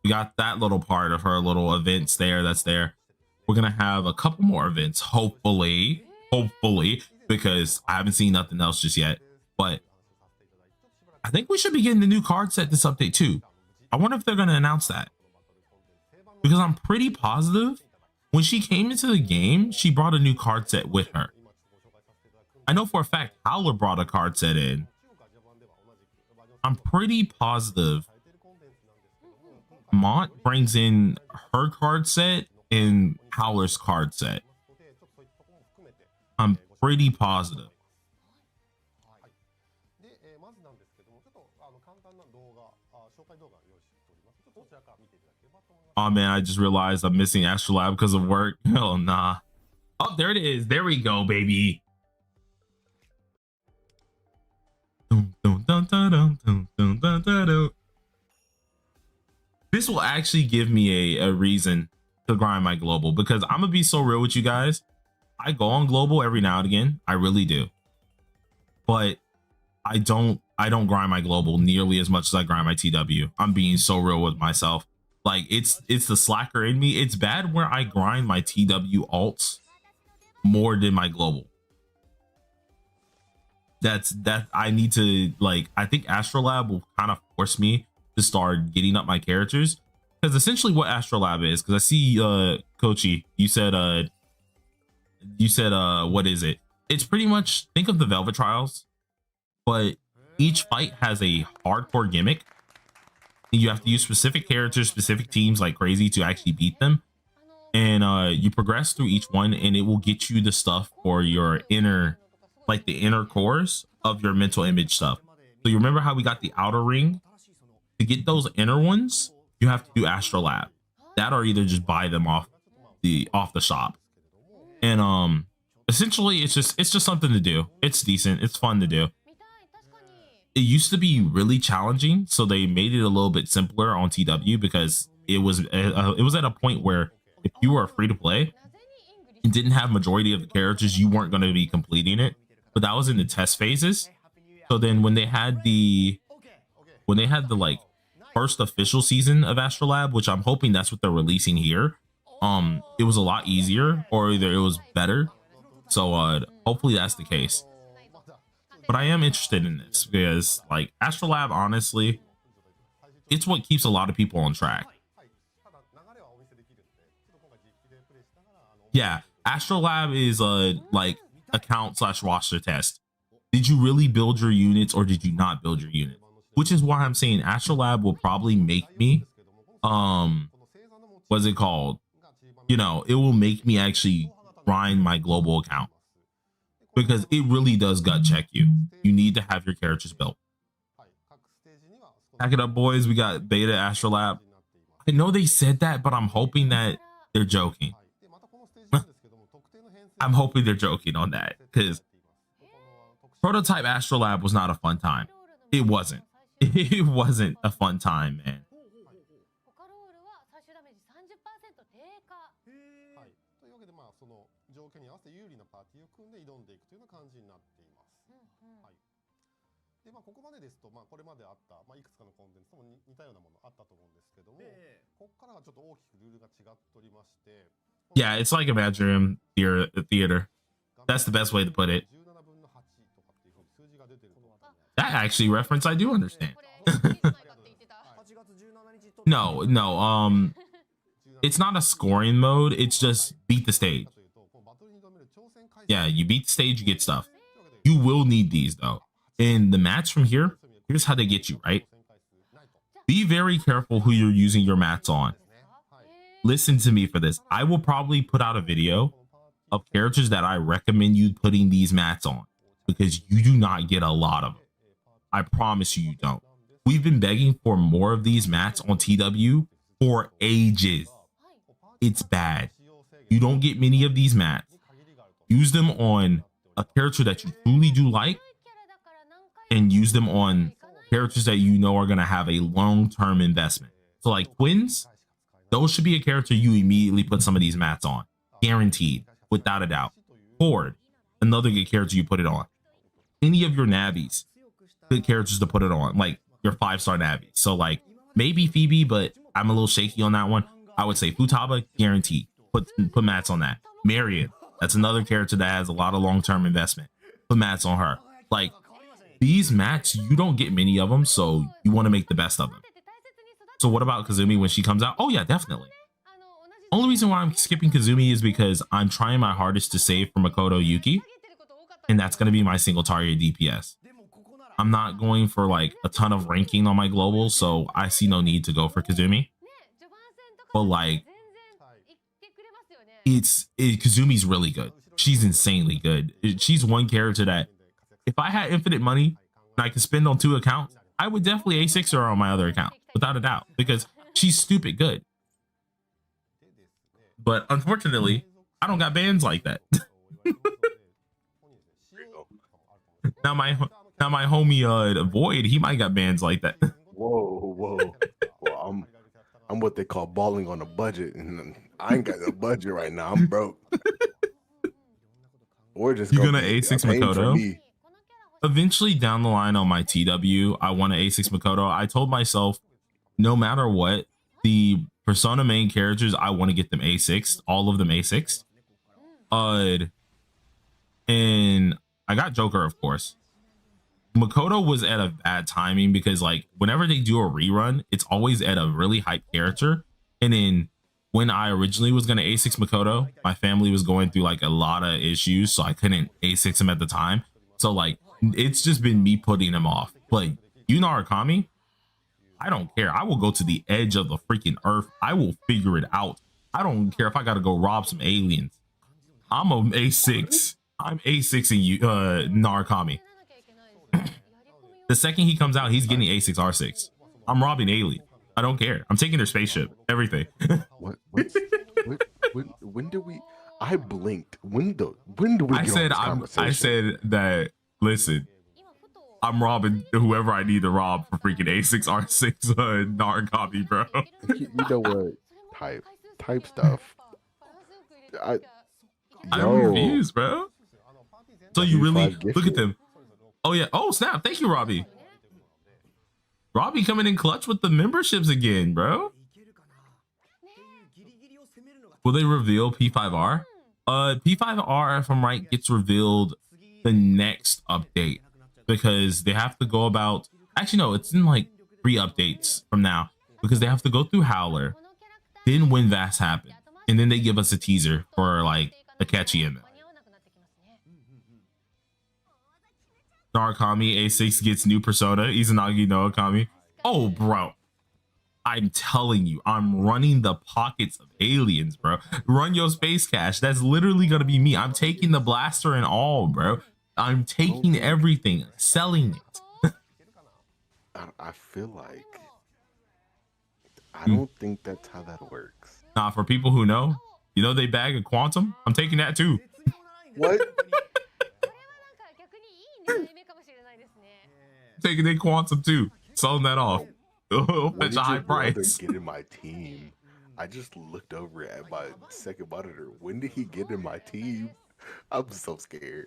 We got that little part of her little events there. That's there. We're gonna have a couple more events, hopefully, because I haven't seen nothing else just yet. But I think we should be getting the new card set this update too. I wonder if they're gonna announce that, because I'm pretty positive when she came into the game, she brought a new card set with her. I know for a fact Howler brought a card set in. I'm pretty positive Mont brings in her card set and Howler's card set. I'm pretty positive. Oh man, I just realized I'm missing Astrolabe because of work. Hell nah. Oh, there it is. There we go, baby. This will actually give me a reason to grind my global, because I'm gonna be so real with you guys. I go on global every now and again. I really do. But I don't grind my global nearly as much as I grind my TW. I'm being so real with myself. Like, it's the slacker in me. It's bad where I grind my TW alts more than my global. That I need to, like, I think Astrolabe will kind of force me to start getting up my characters, because essentially what Astrolabe is, because I see Kochi, you said what is it? It's pretty much, think of the Velvet Trials, but each fight has a hardcore gimmick. You have to use specific characters, specific teams like crazy to actually beat them. And you progress through each one, and it will get you the stuff for your inner, like the inner cores of your mental image stuff. So you remember how we got the outer ring? To get those inner ones, you have to do Astrolabe. That, or either just buy them off the shop. And essentially it's just something to do. It's decent. It's fun to do. It used to be really challenging, so they made it a little bit simpler on TW, because it was at a point where if you were free to play and didn't have majority of the characters, you weren't going to be completing it. But that was in the test phases. So then when they had the like first official season of Astrolabe, which I'm hoping that's what they're releasing here, it was a lot easier, or either it was better. So hopefully that's the case. But I am interested in this because, like, Astrolabe, honestly, it's what keeps a lot of people on track. Yeah, Astrolabe is a like account / roster test. Did you really build your units or did you not build your units? Which is why I'm saying Astrolabe will probably make me what's it called? You know, it will make me actually grind my global account because it really does gut check you. You need to have your characters built. Pack it up, boys. We got beta Astrolabe. I know they said that, but I'm hoping that they're joking. I'm hoping they're joking on that because prototype Astrolabe was not a fun time. It wasn't. It wasn't a fun time, man. 条件に合わせて有利なパーティーを組んで挑んでいくというような感じになっています。はい。でここまでですとこれまであったいくつかのコンテンツとも似たようなものあったと思うんですけども、ここからはちょっと大きくルールが違っておりまして。Yeah, it's like a bedroom theater. That's the best way to put it. That actually reference I do understand. No, it's not a scoring mode. It's just beat the stage. Yeah, you beat the stage, you get stuff. You will need these though. And the mats from here, here's how they get you, right? Be very careful who you're using your mats on. Listen to me for this. I will probably put out a video of characters that I recommend you putting these mats on because you do not get a lot of them. I promise you don't. We've been begging for more of these mats on TW for ages. It's bad. You don't get many of these mats. Use them on a character that you truly do like and use them on characters that you know are going to have a long-term investment. So like twins, those should be a character you immediately put some of these mats on. Guaranteed, without a doubt. Horde, another good character you put it on. Any of your navies, good characters to put it on, like your 5-star navies. So like maybe Phoebe, but I'm a little shaky on that one. I would say Futaba, guaranteed. Put mats on that. Marion, that's another character that has a lot of long-term investment. Put mats on her. Like these mats, you don't get many of them, so you want to make the best of them. So what about Kazumi when she comes out? Oh yeah, definitely. Only reason why I'm skipping Kazumi is because I'm trying my hardest to save for Makoto Yuki, and that's going to be my single target DPS. I'm not going for like a ton of ranking on my global, so I see no need to go for Kazumi. But like, Kazumi's really good. She's insanely good. She's one character that if I had infinite money and I could spend on 2 accounts, I would definitely A6 her on my other account, without a doubt, because she's stupid good. But unfortunately, I don't got bans like that. now my homie Void, he might got bans like that. Whoa. Well, I'm what they call balling on a budget, and I ain't got a budget right now. I'm broke. Or just you're gonna A6 Makoto? Eventually down the line on my TW, I want to A6 Makoto. I told myself, no matter what, the Persona main characters, I want to get them A6, all of them A6. And I got Joker, of course. Makoto was at a bad timing because like whenever they do a rerun, it's always at a really hyped character. And then when I originally was going to A6 Makoto, my family was going through like a lot of issues, so I couldn't A6 him at the time. So like it's just been me putting him off. But Yuna Arakami, I don't care. I will go to the edge of the freaking earth. I will figure it out. I don't care if I got to go rob some aliens. I'm a A6. I'm A6ing you, Narukami. The second he comes out, he's getting A6 R6. I'm robbing alien. I don't care. I'm taking their spaceship. Everything. When do we? I blinked. When do we? I said that. Listen, I'm robbing whoever I need to rob for freaking A6 R6 Narukami, bro. You know what? Type stuff. I'm confused, bro. So you really look at them. Oh yeah. Oh snap! Thank you, Robbie. Robbie coming in clutch with the memberships again, bro. Will they reveal P5R? P5R, if I'm right, gets revealed the next update because they have to go about. Actually, no, it's in like 3 updates from now because they have to go through Howler, then when Vast happens, and then they give us a teaser for like Akechi in it. Narukami A6 gets new persona. Izanagi no Akami. Oh, bro. I'm telling you, I'm running the pockets of aliens, bro. Run your space cache. That's literally going to be me. I'm taking the blaster and all, bro. I'm taking everything, selling it. I feel like I don't think that's how that works. Nah, for people who know, you know they bag a quantum? I'm taking that too. What? Taking a quantum too. Selling that off. Fetch a high price. Get in my team. I just looked over at my second monitor. When did he get in my team? I'm so scared.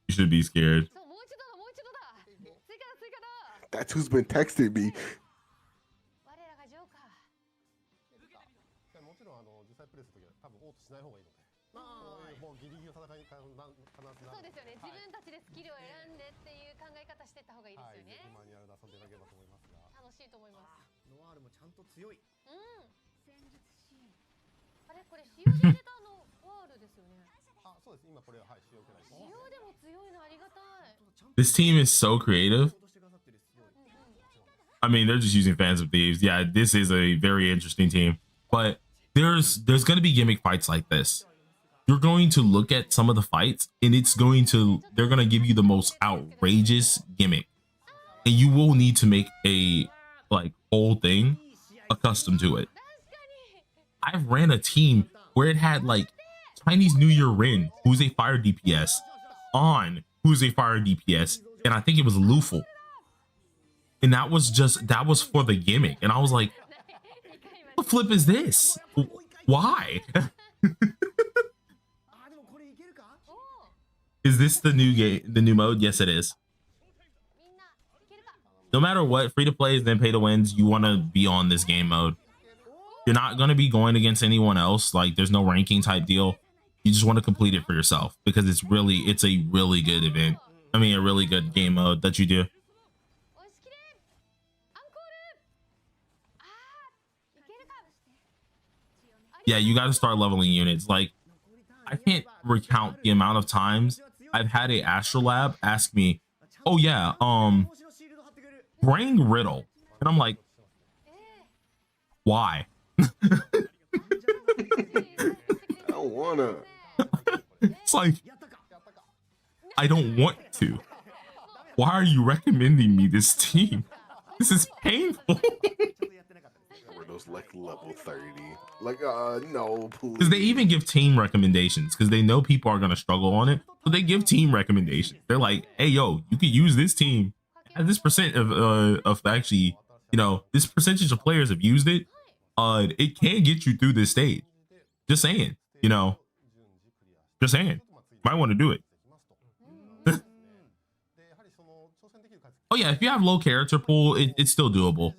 You should be scared. That's who's been texting me. This team is so creative. I mean, they're just using Fans of Thieves. Yeah, this is a very interesting team. But there's going to be gimmick fights like this. You're going to look at some of the fights, and they're going to give you the most outrageous gimmick. And you will need to make a whole thing accustomed to it. I've ran a team where it had like Chinese New Year Rin, who's a fire DPS, On, who's a fire DPS, and I think it was Luful. And that was for the gimmick. And I was like, what the flip is this? Why? Is this the new game, the new mode? Yes, it is. No matter what, free to play is then pay to wins. You want to be on this game mode. You're not going to be going against anyone else. Like, there's no ranking type deal. You just want to complete it for yourself because it's a really good event. I mean, a really good game mode that you do. Yeah, you got to start leveling units. Like, I can't recount the amount of times I've had a Astrolabe ask me, oh yeah, bring Riddle. And I'm like, why? I don't wanna. It's like, I don't want to. Why are you recommending me this team? This is painful. Riddle's like level 30. Like, no, please. Because they even give team recommendations because they know people are gonna struggle on it. So they give team recommendations. They're like, hey, yo, you could use this team. And this percent of actually, you know, this percentage of players have used it. It can get you through this stage. Just saying, you know, just saying, might want to do it. Oh yeah, if you have low character pool, it's still doable.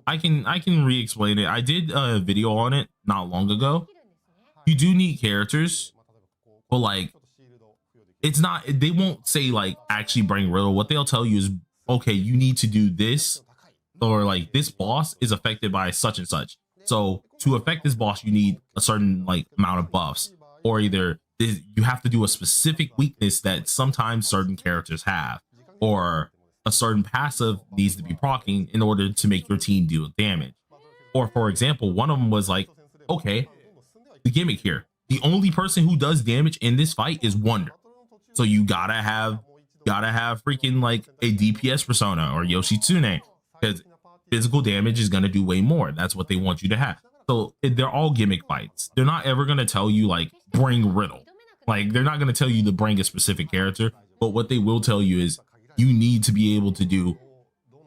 I can re-explain it. I did a video on it not long ago. You do need characters, but like, it's not, they won't say like actually bring Riddle. What they'll tell you is, okay, you need to do this, or like this boss is affected by such and such. So to affect this boss, you need a certain like amount of buffs, or either you have to do a specific weakness that sometimes certain characters have, or a certain passive needs to be proccing in order to make your team deal damage. Or for example, one of them was like, okay, the gimmick here, the only person who does damage in this fight is Wonder. So you gotta have freaking like a DPS persona or Yoshitsune, because physical damage is gonna do way more. That's what they want you to have. So they're all gimmick fights. They're not ever gonna tell you like bring Riddle. Like they're not gonna tell you to bring a specific character, but what they will tell you is you need to be able to do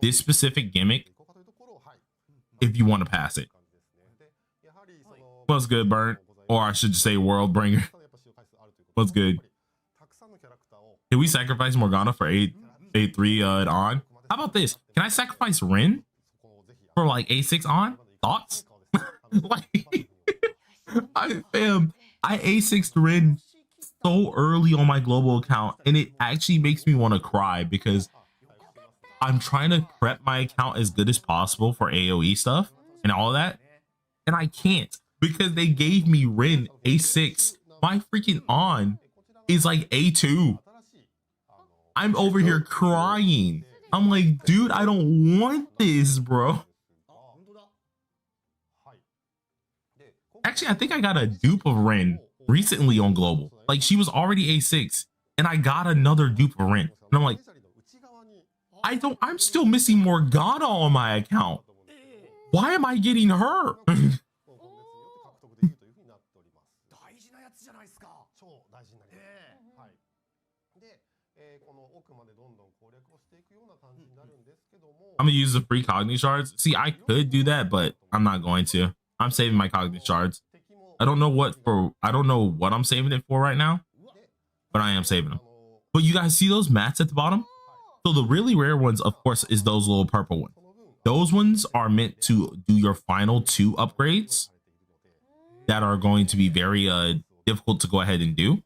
this specific gimmick if you want to pass it. What's good, Burnt? Or I should say World Bringer. What's good? Can we sacrifice Morgana for 8-3 on? How about this? Can I sacrifice Rin for like A6 on? Thoughts? Like, I A6'd Rin so early on my global account, and it actually makes me want to cry because I'm trying to prep my account as good as possible for AoE stuff and all that, and I can't because they gave me Rin A6. My freaking on is like A2. I'm over here crying. I'm like, dude, I don't want this, bro. Actually, I think I got a dupe of Ren recently on Global. Like, she was already A6, and I got another dupe of Ren. And I'm like, I'm still missing Morgana on my account. Why am I getting her? I'm gonna use the free Cogni shards. See, I could do that, but I'm not going to. I'm saving my Cogni shards. I don't know what I'm saving it for right now, but I am saving them. But you guys see those mats at the bottom? So the really rare ones, of course, is those little purple ones. Those ones are meant to do your final 2 upgrades that are going to be very difficult to go ahead and do.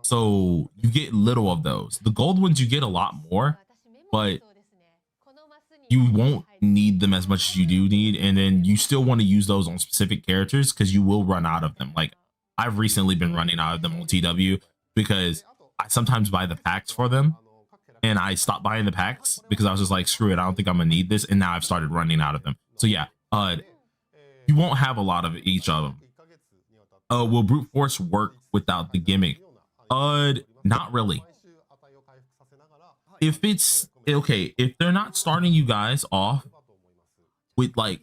So you get little of those. The gold ones, you get a lot more, but you won't need them as much as you do need. And then you still want to use those on specific characters because you will run out of them. Like, I've recently been running out of them on TW because I sometimes buy the packs for them. And I stopped buying the packs because I was just like, screw it, I don't think I'm gonna need this. And now I've started running out of them. So yeah, you won't have a lot of each of them. Will brute force work without the gimmick? Not really. If it's okay, if they're not starting you guys off with like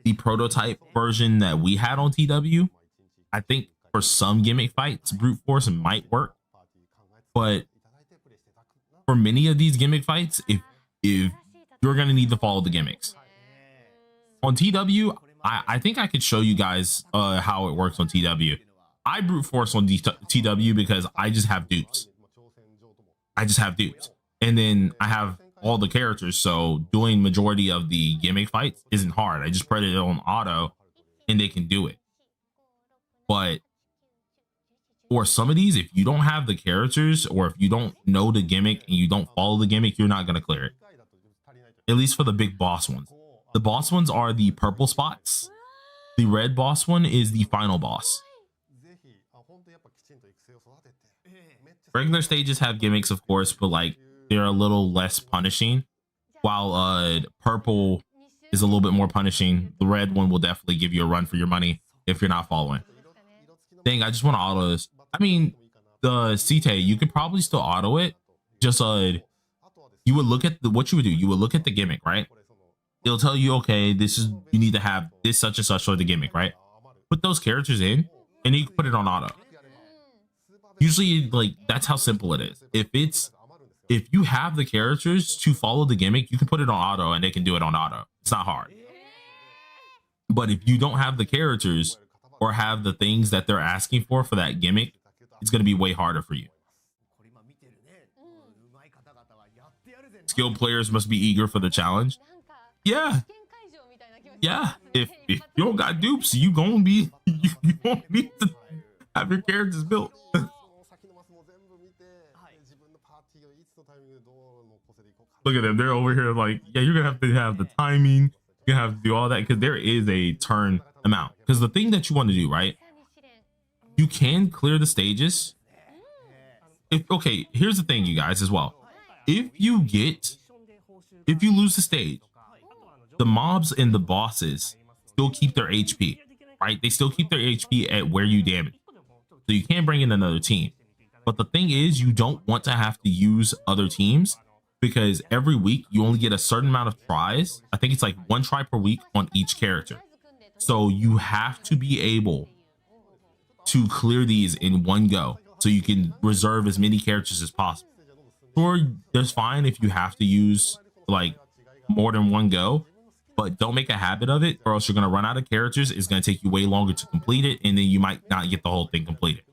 the prototype version that we had on TW, I think for some gimmick fights, brute force might work. But for many of these gimmick fights, if you're gonna need to follow the gimmicks on TW, I think I could show you guys how it works on TW. I brute force on TW because I just have dupes. And then I have all the characters, so doing majority of the gimmick fights isn't hard. I just put it on auto and they can do it. But for some of these, if you don't have the characters or if you don't know the gimmick and you don't follow the gimmick, you're not going to clear it. At least for the big boss ones. The boss ones are the purple spots. The red boss one is the final boss. Regular stages have gimmicks, of course, but like they're a little less punishing. While purple is a little bit more punishing. The red one will definitely give you a run for your money if you're not following. Dang, I just want to auto this. I mean, the Cite, you could probably still auto it. Just you would look at what you would do. You would look at the gimmick, right? It'll tell you, okay, you need to have this such and such for the gimmick, right? Put those characters in, and you can put it on auto. Usually, like, that's how simple it is. If you have the characters to follow the gimmick, you can put it on auto, and they can do it on auto. It's not hard. But if you don't have the characters or have the things that they're asking for that gimmick, it's going to be way harder for you. Skilled players must be eager for the challenge. Yeah. If you don't got dupes, you gonna be you won't need to have your characters built. Look at them, they're over here like, yeah, you're gonna have the timing, you're gonna have to do all that because there is a turn amount. Because the thing that you want to do, right? You can clear the stages. Okay, here's the thing, you guys, as well. If you lose the stage, the mobs and the bosses still keep their HP, right? They still keep their HP at where you damage. So you can't bring in another team. But the thing is, you don't want to have to use other teams because every week you only get a certain amount of tries. I think it's like 1 try per week on each character. So you have to be able to clear these in one go so you can reserve as many characters as possible. Sure, there's fine if you have to use like more than one go, but don't make a habit of it or else you're going to run out of characters. It's going to take you way longer to complete it, and then you might not get the whole thing completed.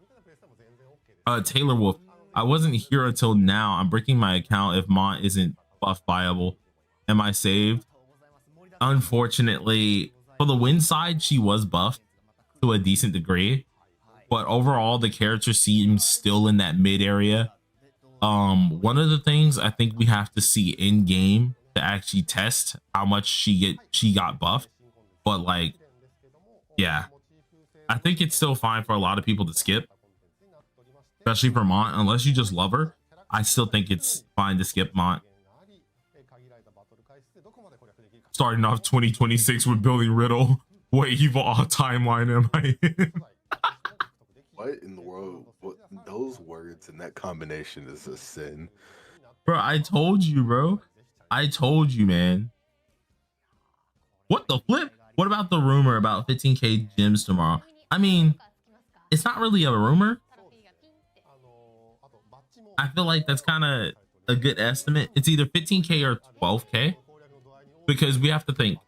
Taylor Wolf, I wasn't here until now. I'm breaking my account if Mont isn't buff viable. Am I saved? Unfortunately, for the win side, she was buffed to a decent degree, but overall the character seems still in that mid area. One of the things I think we have to see in game to actually test how much she got buffed, but like, yeah, I think it's still fine for a lot of people to skip, especially for Mont, unless you just love her. I still think it's fine to skip Mont. Starting off 2026 with building Riddle. What evil timeline am I in? What in the world? What, those words and that combination is a sin. Bro, I told you, bro. I told you, man. What the flip? What about the rumor about 15k gems tomorrow? I mean, it's not really a rumor. I feel like that's kind of a good estimate. It's either 15k or 12k, because we have to think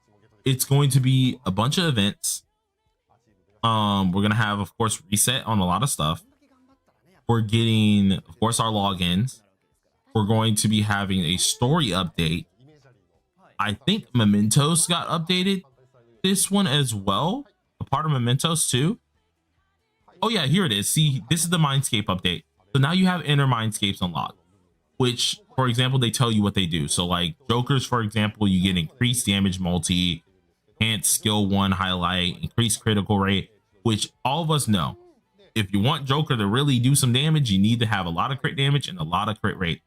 it's going to be a bunch of events. We're gonna have, of course, reset on a lot of stuff. We're getting, of course, our logins. We're going to be having a story update. I think Mementos got updated this one as well. A part of Mementos too. Oh yeah, here it is. See, this is the Mindscape update. So now you have inner Mindscapes unlocked, which, for example, they tell you what they do. So like Jokers, for example, you get increased damage multi, enhanced skill 1 highlight, increased critical rate, which all of us know. If you want Joker to really do some damage, you need to have a lot of crit damage and a lot of crit rate.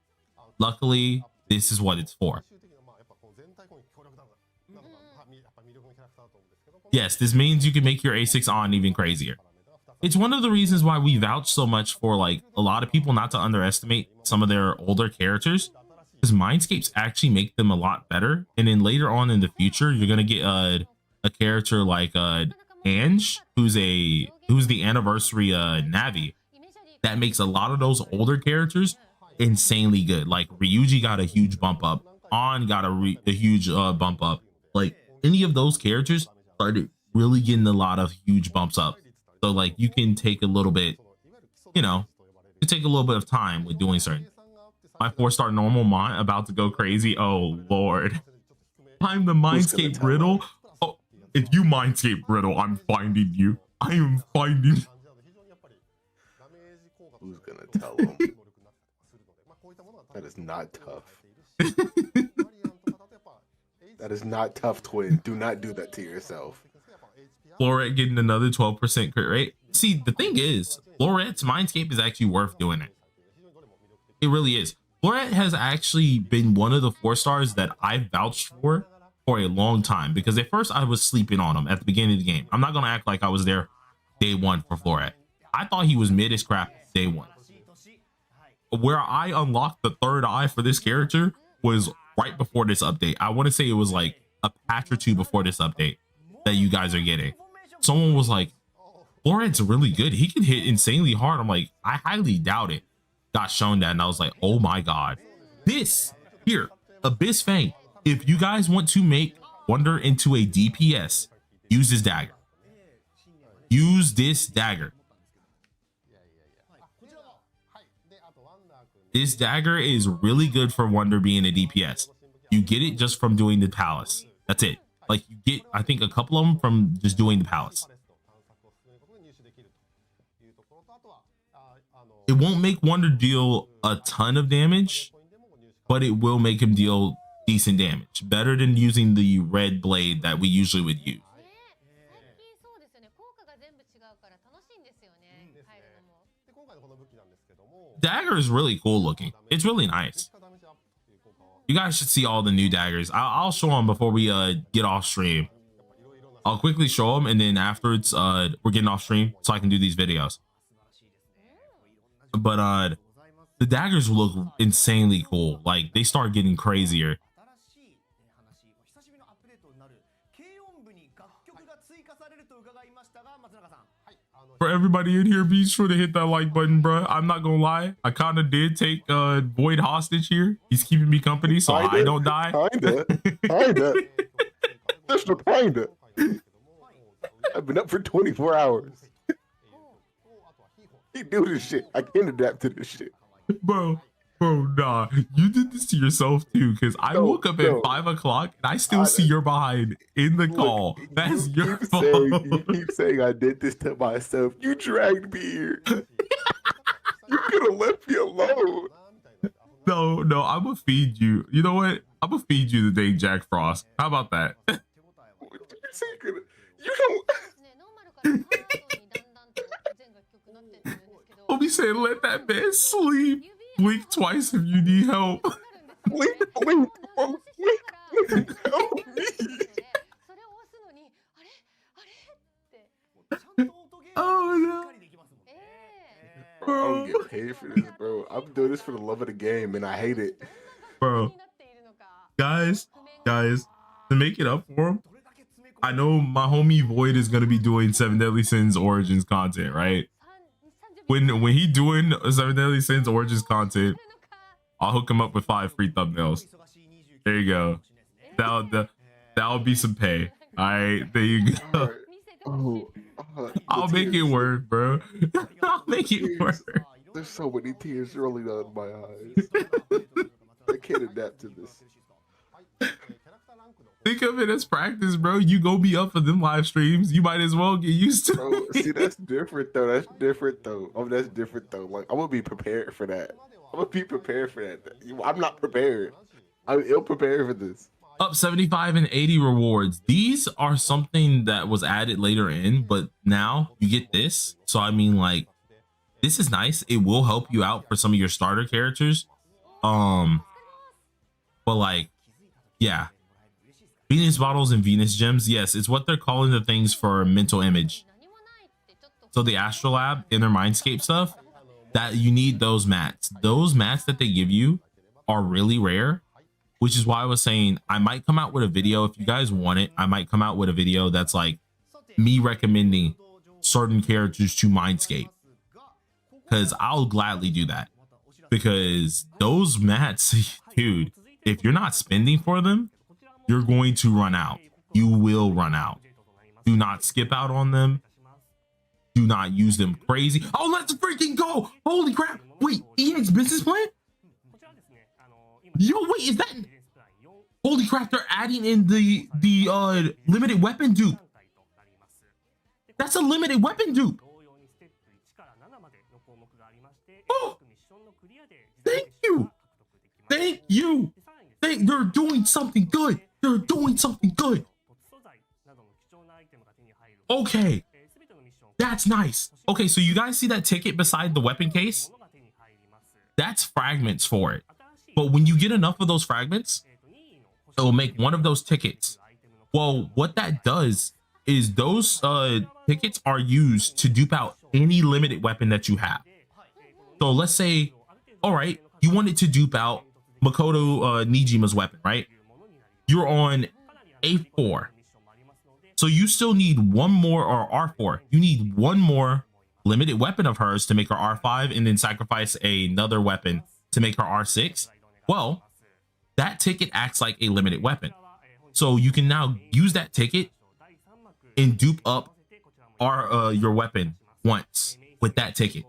Luckily, this is what it's for. Yes, this means you can make your A6 on even crazier. It's one of the reasons why we vouch so much for like a lot of people not to underestimate some of their older characters, because Mindscapes actually make them a lot better. And then later on in the future, you're gonna get a character like Ange, who's the anniversary Navi, that makes a lot of those older characters insanely good. Like Ryuji got a huge bump up, On got a huge bump up. Like any of those characters started really getting a lot of huge bumps up. So like you can take a little bit, you know, you take a little bit of time with doing certain. My 4-star normal Mont about to go crazy. Oh Lord, I'm the Mindscape Riddle. Oh, if you Mindscape Riddle, I'm finding you. I am finding. Who's gonna tell him? That is not tough. That is not tough, twin. Do not do that to yourself. Floret getting another 12% crit rate. See, the thing is, Floret's Mindscape is actually worth doing it. It really is. Floret has actually been one of the 4-stars that I've vouched for a long time, because at first I was sleeping on him at the beginning of the game. I'm not going to act like I was there day one for Floret. I thought he was mid as crap day one. Where I unlocked the 3rd eye for this character was right before this update. I want to say it was like a patch or 2 before this update that you guys are getting. Someone was like, Floret's really good. He can hit insanely hard. I'm like, I highly doubt it. Got shown that and I was like, oh my God. This here, Abyss Fang. If you guys want to make Wonder into a DPS, use this dagger. Use this dagger. This dagger is really good for Wonder being a DPS. You get it just from doing the palace. That's it. Like you get, I think, a couple of them from just doing the palace. It won't make Wonder deal a ton of damage, but it will make him deal decent damage. Better than using the red blade that we usually would use. Dagger is really cool looking. It's really nice. You guys should see all the new daggers. I'll show them before we get off stream. I'll quickly show them, and then afterwards we're getting off stream so I can do these videos. But the daggers look insanely cool. Like they start getting crazier. For everybody in here, be sure to hit that like button, bro. I'm not gonna lie, I kind of did take Void hostage here. He's keeping me company, so I don't die. Kinda. Just a kinda. I've been up for 24 hours. He do this shit. I can't adapt to this shit. Bro, nah. You did this to yourself too, because I woke up at 5 o'clock and I still see you're behind in the call. That's your fault. You keep saying I did this to myself. You dragged me here. You could have left me alone. No, I'm gonna feed you. You know what? I'm gonna feed you the day Jack Frost. How about that? You don't. Homie said, let that man sleep. Blink twice if you need help. Blink, blink, bro. Blink, help me. Oh no. Bro, I don't get paid for this, bro. I'm doing this for the love of the game, and I hate it. Bro, guys, to make it up for him, I know my homie Void is gonna be doing 7 Deadly Sins Origins content, right? When he doing 7 Deadly Sins Origins content, I'll hook him up with 5 free thumbnails. There you go. That'll be some pay. All right, there you go. I'll make it work, bro. I'll make it work. There's so many tears rolling down my eyes. I can't adapt to this. Think of it as practice, bro. You go be up for them live streams. You might as well get used to Bro, it. see, that's different though. That's different though. That's different though. Like, I'm gonna be prepared for that. I'm gonna be prepared for that. I'm not prepared. I'm ill prepared for this. Up 75 and 80 rewards. These are something that was added later in, but now you get this. So I mean, like, this is nice. It will help you out for some of your starter characters. But like, yeah. Venus bottles and Venus gems. Yes, it's what they're calling the things for mental image. So the Astrolabe and their Mindscape stuff, that you need those mats. Those mats that they give you are really rare, which is why I was saying I might come out with a video. If you guys want it, I might come out with a video that's like me recommending certain characters to Mindscape, because I'll gladly do that. Because those mats, dude, if you're not spending for them, you're going to run out. You will run out. Do not skip out on them. Do not use them crazy. Oh, let's freaking go. Holy crap. Wait, EX business plan? Yo, wait, is that... Holy crap, they're adding in the limited weapon dupe. That's a limited weapon dupe. Oh, thank you. Thank you. They're doing something good. They're doing something good. Okay. That's nice. Okay, so you guys see that ticket beside the weapon case? That's fragments for it. But when you get enough of those fragments, it will make one of those tickets. Well, what that does is those tickets are used to dupe out any limited weapon that you have. So let's say, all right, you wanted to dupe out Makoto Nijima's weapon, right? You're on A4. So you still need one more, or R4. You need one more limited weapon of hers to make her R5 and then sacrifice another weapon to make her R6. Well, that ticket acts like a limited weapon. So you can now use that ticket and dupe up your weapon once with that ticket.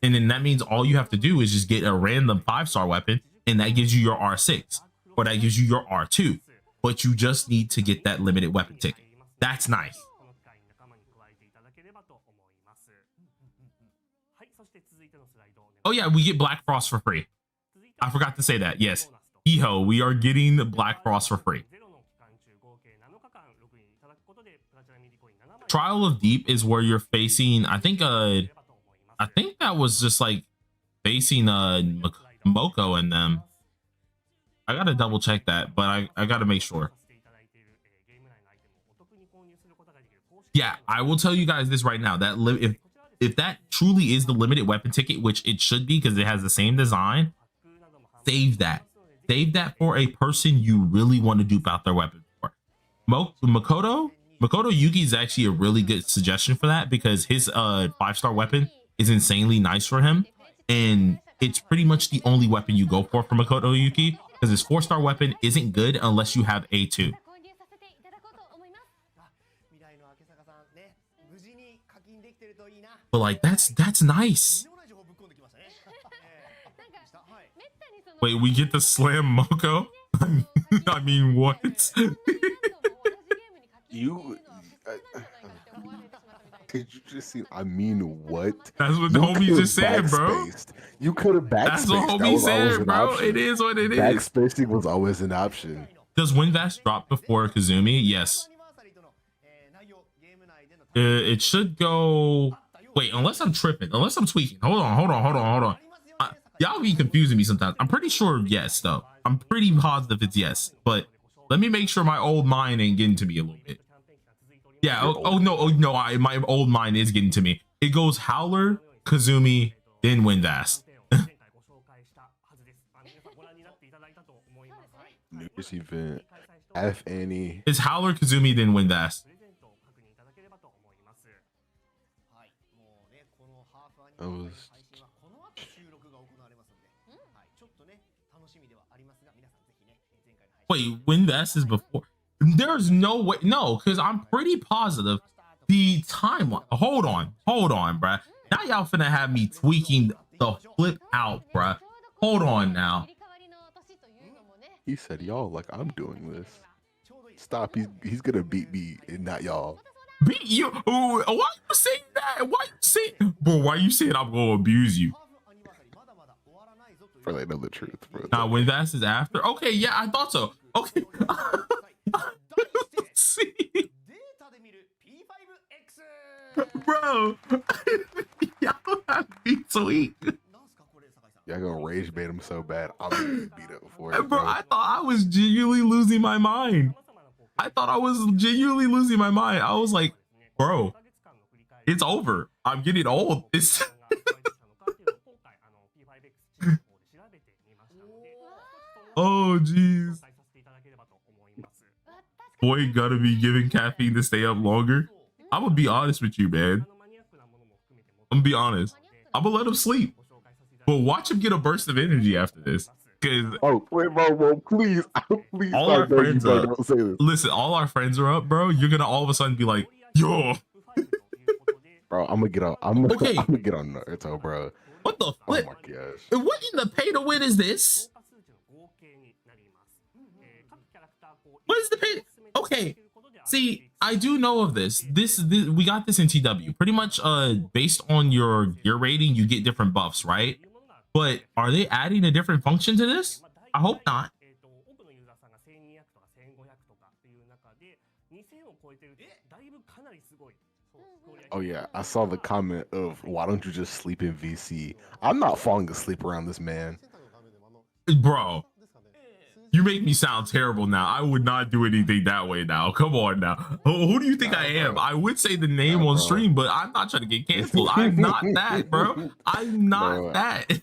And then that means all you have to do is just get a random 5-star weapon, and that gives you your R6, or that gives you your R2. But you just need to get that limited weapon ticket. That's nice. Oh yeah, we get Black Frost for free. I forgot to say that. Yes, Eho, we are getting the Black Frost for free. Trial of Deep is where you're facing, I think that was just like facing Moko and them. I gotta double check that, but I gotta make sure. Yeah, I will tell you guys this right now, that if that truly is the limited weapon ticket, which it should be because it has the same design, save that. Save that for a person you really want to dupe out their weapon for. Makoto Yuki is actually a really good suggestion for that, because his 5-star weapon is insanely nice for him, and it's pretty much the only weapon you go for Makoto Yuki, because his 4-star weapon isn't good unless you have A2. But like, that's nice. Wait, we get to slam Moko? I mean, what? Did you just see? I mean, what? That's what the homie just said, bro. You could have backspaced. That's what homie said, bro. It is what it is. Backspacing was always an option. Does Winvast drop before Kazumi? Yes. It should go. Wait, unless I'm tripping, unless I'm tweaking. Hold on. Y'all be confusing me sometimes. I'm pretty sure yes, though. I'm pretty positive it's yes, but let me make sure my old mind ain't getting to me a little bit. Yeah. Oh no. My old mind is getting to me. It goes Howler, Kazumi, then Windvast. Newest event. F Annie. It's Howler, Kazumi, then Windvast. I was. Wait, Windvast is before. There's no way. No, because I'm pretty positive the timeline. Hold on, bruh. Now y'all finna have me tweaking the flip out, bruh. Hold on now. He said, "Y'all, like I'm doing this. Stop. He's gonna beat me and not y'all." Beat you? Why you saying that? Why you saying, bro? Why you saying I'm gonna abuse you? For they know the truth, bro. Now, when that's is after. Okay, yeah, I thought so. Okay. See, bro, y'all have me sweet. Y'all gonna rage bait him so bad. I'm gonna beat up for it, bro. I thought I was genuinely losing my mind. I was like, bro, it's over. I'm getting old. It's oh jeez. Boy gotta be giving caffeine to stay up longer. I'm gonna be honest with you, man. I'm gonna be honest. I'm gonna let him sleep. But watch him get a burst of energy after this. Oh, wait, bro, please, all our friends are up. Listen, all our friends are up, bro. You're gonna all of a sudden be like, yo. Bro, I'm gonna get on. I'm gonna get on Naruto, bro. What the flip? Oh my gosh. What in the pay to win is this? What is the pay? Okay. See, I do know of this. This we got this in TW. Pretty much based on your gear rating, you get different buffs, right? But are they adding a different function to this? I hope not. Oh yeah, I saw the comment of why don't you just sleep in VC? I'm not falling asleep around this man. Bro, you make me sound terrible now. I would not do anything that way now. Come on now. Who do you think I am? I would say the name on stream, but I'm not trying to get canceled. I'm not that, bro. I'm not that.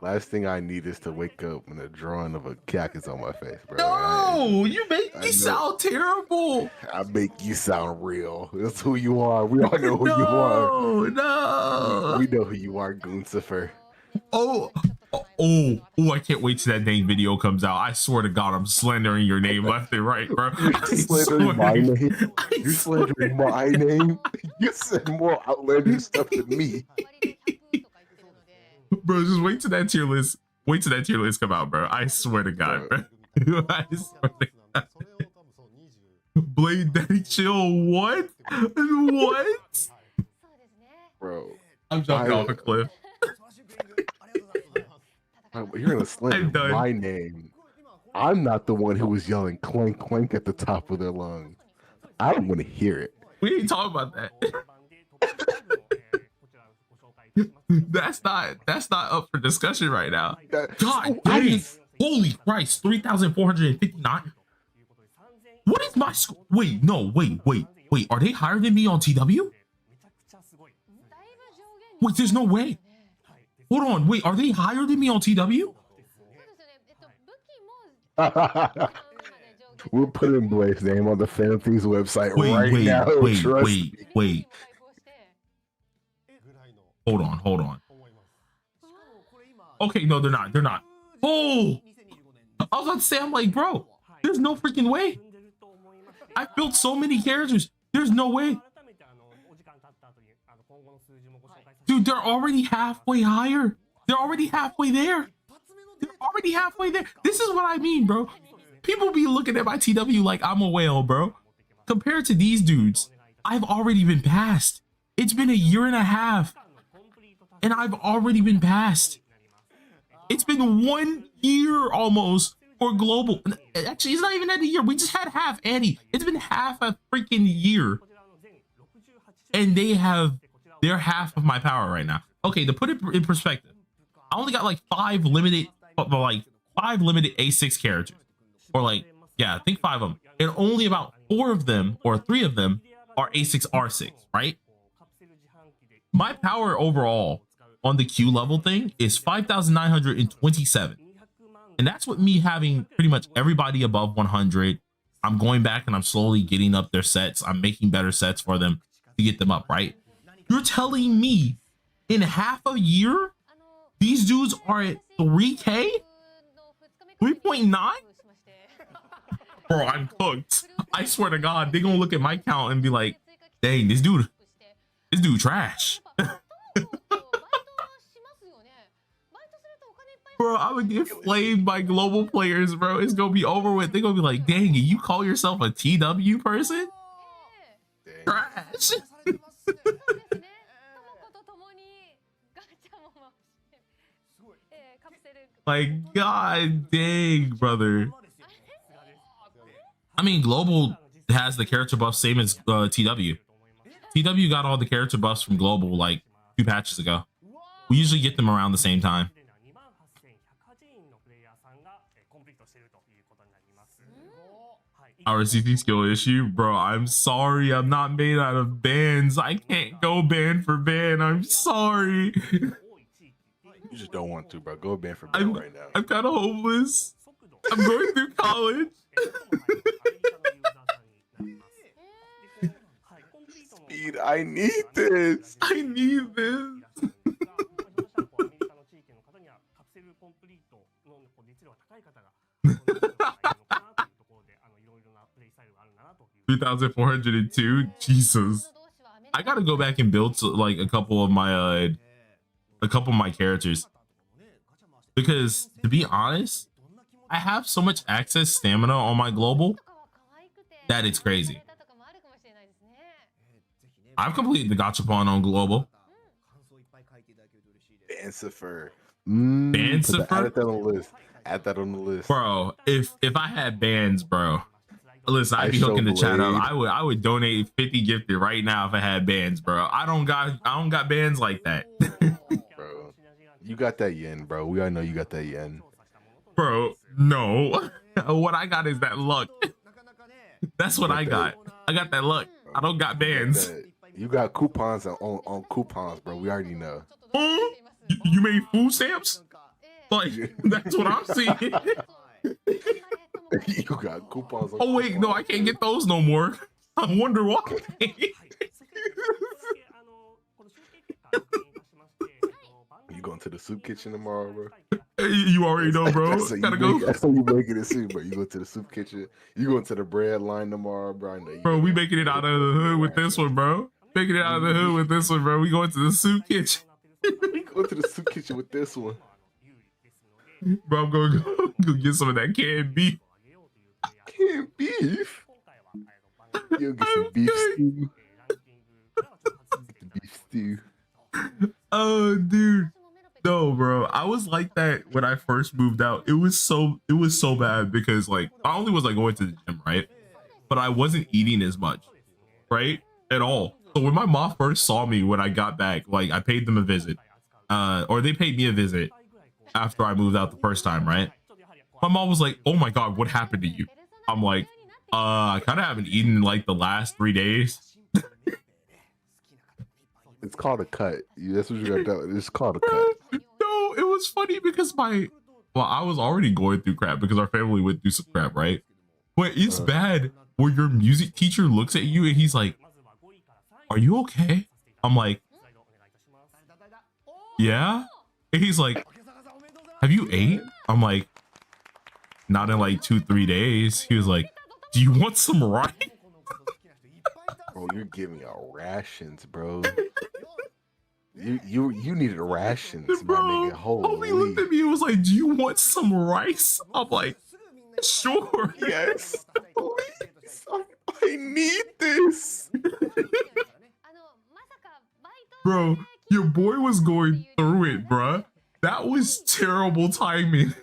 Last thing I need is to wake up and a drawing of a cat is on my face, bro. No, you make me sound terrible. I make you sound real. That's who you are. We all know who you are. No. We know who you are, Goonsifer. Oh, I can't wait till that name video comes out. I swear to God, I'm slandering your name left and right, bro. Slandering my name? You slandering my name? You said more outlandish stuff than me. Bro, just wait till that tier list. Wait till that tier list come out, bro. I swear to God, bro. I swear to God. Blade Daddy chill. What? What? Bro, I'm jumping off a cliff. You're gonna slander my name. I'm not the one who was yelling clank clank at the top of their lungs. I don't want to hear it. We ain't talking about that. That's not up for discussion right now. God dang. Holy Christ, 3,459. What is my score? Wait, no, wait. Are they higher than me on TW? Wait, there's no way. Hold on, wait, are they higher than me on TW? We're putting Blake's name on the Fanthings website now. Wait. Hold on. Okay, no, they're not. Oh! I was about to say, I'm like, bro, there's no freaking way. I built so many characters. There's no way. Dude, they're already halfway higher. They're already halfway there. This is what I mean, bro. People be looking at my TW like I'm a whale, bro. Compared to these dudes, I've already been passed. It's been a year and a half. And I've already been passed. It's been 1 year almost for global. Actually, it's not even at a year. We just had half, Annie. It's been half a freaking year. And they have They're half of my power right now. Okay, to put it in perspective, I only got like five limited A6 characters, or like, yeah, I think 5 of them, and only about 4 of them or 3 of them are A6 R6, right? My power overall on the Q level thing is 5,927, and that's with me having pretty much everybody above 100. I'm going back and I'm slowly getting up their sets. I'm making better sets for them to get them up, right? You're telling me in half a year, these dudes are at 3K? 3.9? Bro, I'm cooked. I swear to God, they're gonna look at my count and be like, dang, this dude trash. Bro, I would get flamed by global players, bro. It's gonna be over with. They're gonna be like, dang, you call yourself a TW person? Trash. Like, god dang, brother. I mean, global has the character buff same as TW. TW got all the character buffs from global like 2 patches ago. We usually get them around the same time. Our CT skill issue, bro. I'm sorry, I'm not made out of bands. I can't go band for band. I'm sorry. You just don't want to, bro. Go band for band right now. I'm kind of homeless. I'm going through college. Speed, I need this. I need this. $3,402. Jesus. I gotta go back and build like a couple of my characters, because to be honest, I have so much access stamina on my global that it's crazy. I've completed the gachapon on global. Bansifer. Bansifer? Add that on the list. Add that on the list. Bro, if I had bands, bro. Listen, I'd be hooking the chat up. I would donate 50 gifted right now if I had bands, bro. I don't got bands like that. Bro, you got that yen, bro. We all know you got that yen. Bro, no. What I got is that luck. That's what I got. I got that luck. I don't got bands. You got coupons on coupons, bro. We already know. You made food stamps? Like, that's what I'm seeing. You got coupons on oh wait, no, I can't get those no more. I wonder why. You going to the soup kitchen tomorrow, bro? You already know, bro. Gotta go. That's how you making it soon, bro. You go to the soup kitchen. You going to the bread line tomorrow, bro. Bro, we making it out of the hood with this one, bro. Making it out of the hood with this one, bro. We going to the soup kitchen. We going to the soup kitchen with this one. Bro, I'm gonna go get some of that canned beef. Canned beef? You'll get some beef stew. Get the beef stew. Oh, dude. No, bro. I was like that when I first moved out. It was so bad because like not only was I going to the gym, right? But I wasn't eating as much, right? At all. So when my mom first saw me when I got back, like I paid them a visit. Or they paid me a visit after I moved out the first time, right? My mom was like, "Oh my God, what happened to you?" I'm like, I kind of haven't eaten in like the last 3 days. It's called a cut. That's what you got to do. It's called a cut. No, it was funny because I was already going through crap because our family went through some crap, right? But it's bad where your music teacher looks at you and he's like, "Are you okay?" I'm like, "Yeah." And he's like, "Have you ate?" I'm like, "Not in like 2-3 days." He was like, "Do you want some rice?" Bro, you're giving out rations, bro. You needed rations, my nigga. Homie looked at me and was like, "Do you want some rice?" I'm like, "Sure." Yes. Please. I need this. Bro, your boy was going through it, bruh. That was terrible timing.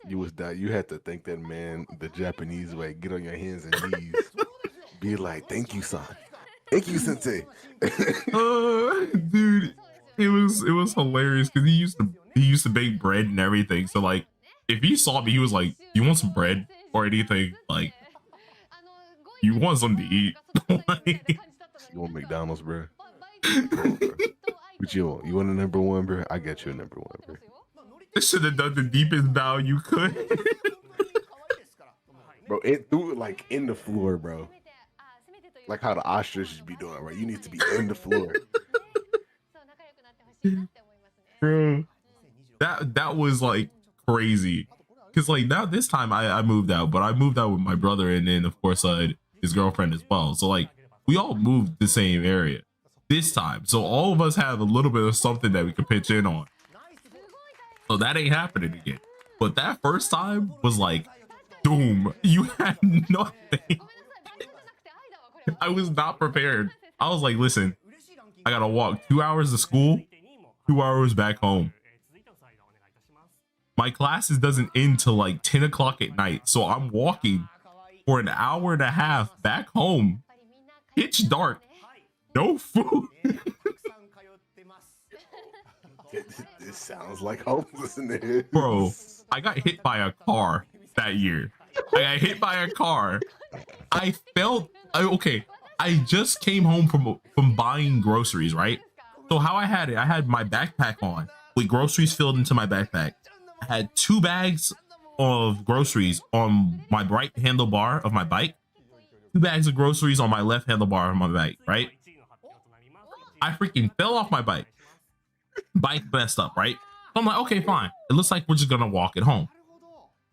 You was that. You had to thank that man the Japanese way. Get on your hands and knees. Be like, "Thank you, son. Thank you, Sensei. Dude, it was hilarious because he used to bake bread and everything. So like, if he saw me, he was like, "You want some bread or anything? Like, you want something to eat?" Like, You want McDonald's, bro? What you want? You want a number one, bro? I got you a number one, bro. I should have done the deepest bow you could. Bro, it threw it like in the floor, bro. Like how the ostriches be doing, right? You need to be in the floor. Bro, that was like crazy. Cause like now this time I moved out, but I moved out with my brother and then of course his girlfriend as well. So like we all moved the same area this time. So all of us have a little bit of something that we could pitch in on. So that ain't happening again. But that first time was like doom. You had nothing. I was not prepared. I was like, listen, I gotta walk 2 hours to school, 2 hours back home. My classes doesn't end till like 10 o'clock at night. So I'm walking for an hour and a half back home. Pitch dark. No food. This sounds like homelessness. Bro, I got hit by a car that year. I got hit by a car. I felt okay. I just came home from buying groceries, right? So how I had it, I had my backpack on with groceries filled into my backpack. I had 2 bags of groceries on my right handlebar of my bike, 2 bags of groceries on my left handlebar of my bike, right? I freaking fell off my bike. Bike messed up, right? So I'm like, okay, fine. It looks like we're just gonna walk it home.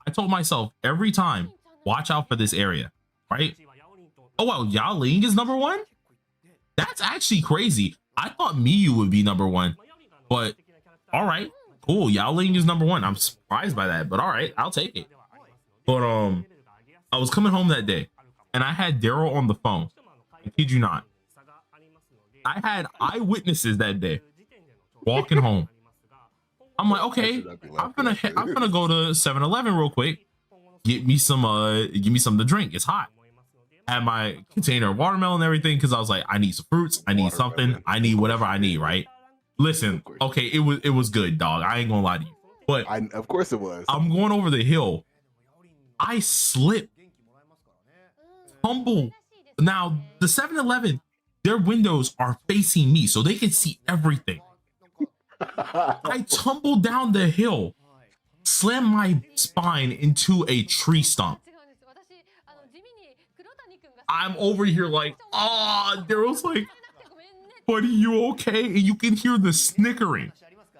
I told myself every time, watch out for this area, right? Oh, well, Yao Ling is number 1? That's actually crazy. I thought Miyu would be number 1, but all right, cool. Yao Ling is number 1. I'm surprised by that, but all right, I'll take it. But I was coming home that day and I had Daryl on the phone. I kid you not. I had eyewitnesses that day walking home. I'm like, okay, I'm gonna go to 7-Eleven real quick. Give me some to drink. It's hot. I had my container of watermelon and everything because I was like, I need some fruits. I need something. I need whatever I need, right? Listen, okay, it was good, dog. I ain't gonna lie to you. But of course it was. I'm going over the hill. I slip, tumble. Now the 7-Eleven, their windows are facing me, so they can see everything. I tumbled down the hill, slammed my spine into a tree stump. I'm over here like, Daryl's like, buddy, you okay? And you can hear the snickering.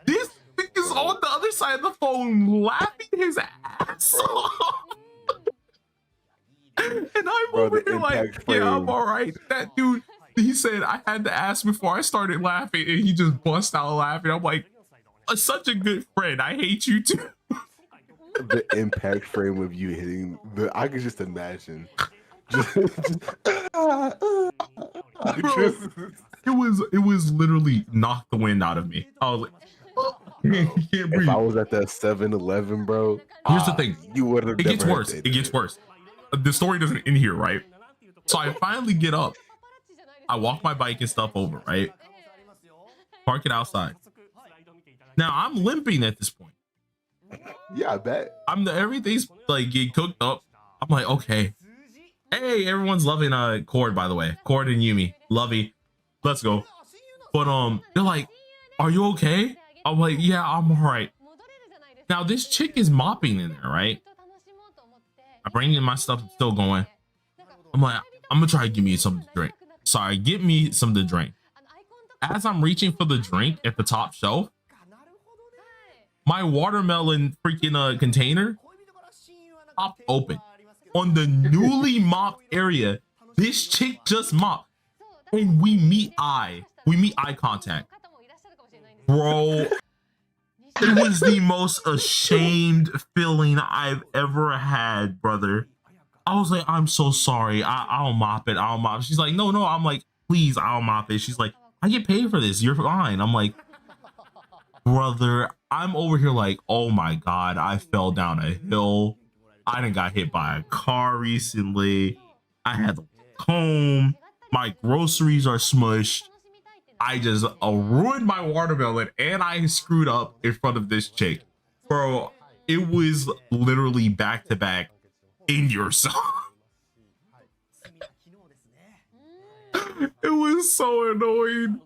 This is on the other side of the phone laughing his ass off. And I'm over here like, yeah, I'm all right. That dude, he said I had to ask before I started laughing, and he just bust out laughing. I'm like, such a good friend. I hate you too. The impact frame of you hitting I could just imagine. It was literally knocked the wind out of me. I was like, can't breathe. If I was at that 7-Eleven, bro, here's the thing. You would have. It gets worse. It gets worse. The story doesn't end here, right? So I finally get up. I walk my bike and stuff over, right? Park it outside. Now I'm limping at this point. Yeah, I bet. Everything's like getting cooked up. I'm like, okay. Hey, everyone's loving Cord, by the way. Cord and Yumi. Lovey. Let's go. But they're like, are you okay? I'm like, yeah, I'm all right. Now this chick is mopping in there, right? I bring in my stuff, I'm still going. I'm like, I'm gonna try to give me something to drink. Sorry, get me something to drink. As I'm reaching for the drink at the top shelf, my watermelon freaking container popped open. On the newly mopped area, this chick just mopped. And we meet eye contact. Bro, it was the most ashamed feeling I've ever had, brother. I was like, I'm so sorry. I'll mop it. I'll mop it. She's like, no. I'm like, please, I'll mop it. She's like, I get paid for this. You're fine. I'm like, brother, I'm over here like, oh my God, I fell down a hill. I done got hit by a car recently. I had to walk home. My groceries are smushed. I just ruined my watermelon and I screwed up in front of this chick. Bro, it was literally back to back in your song. It was so annoying.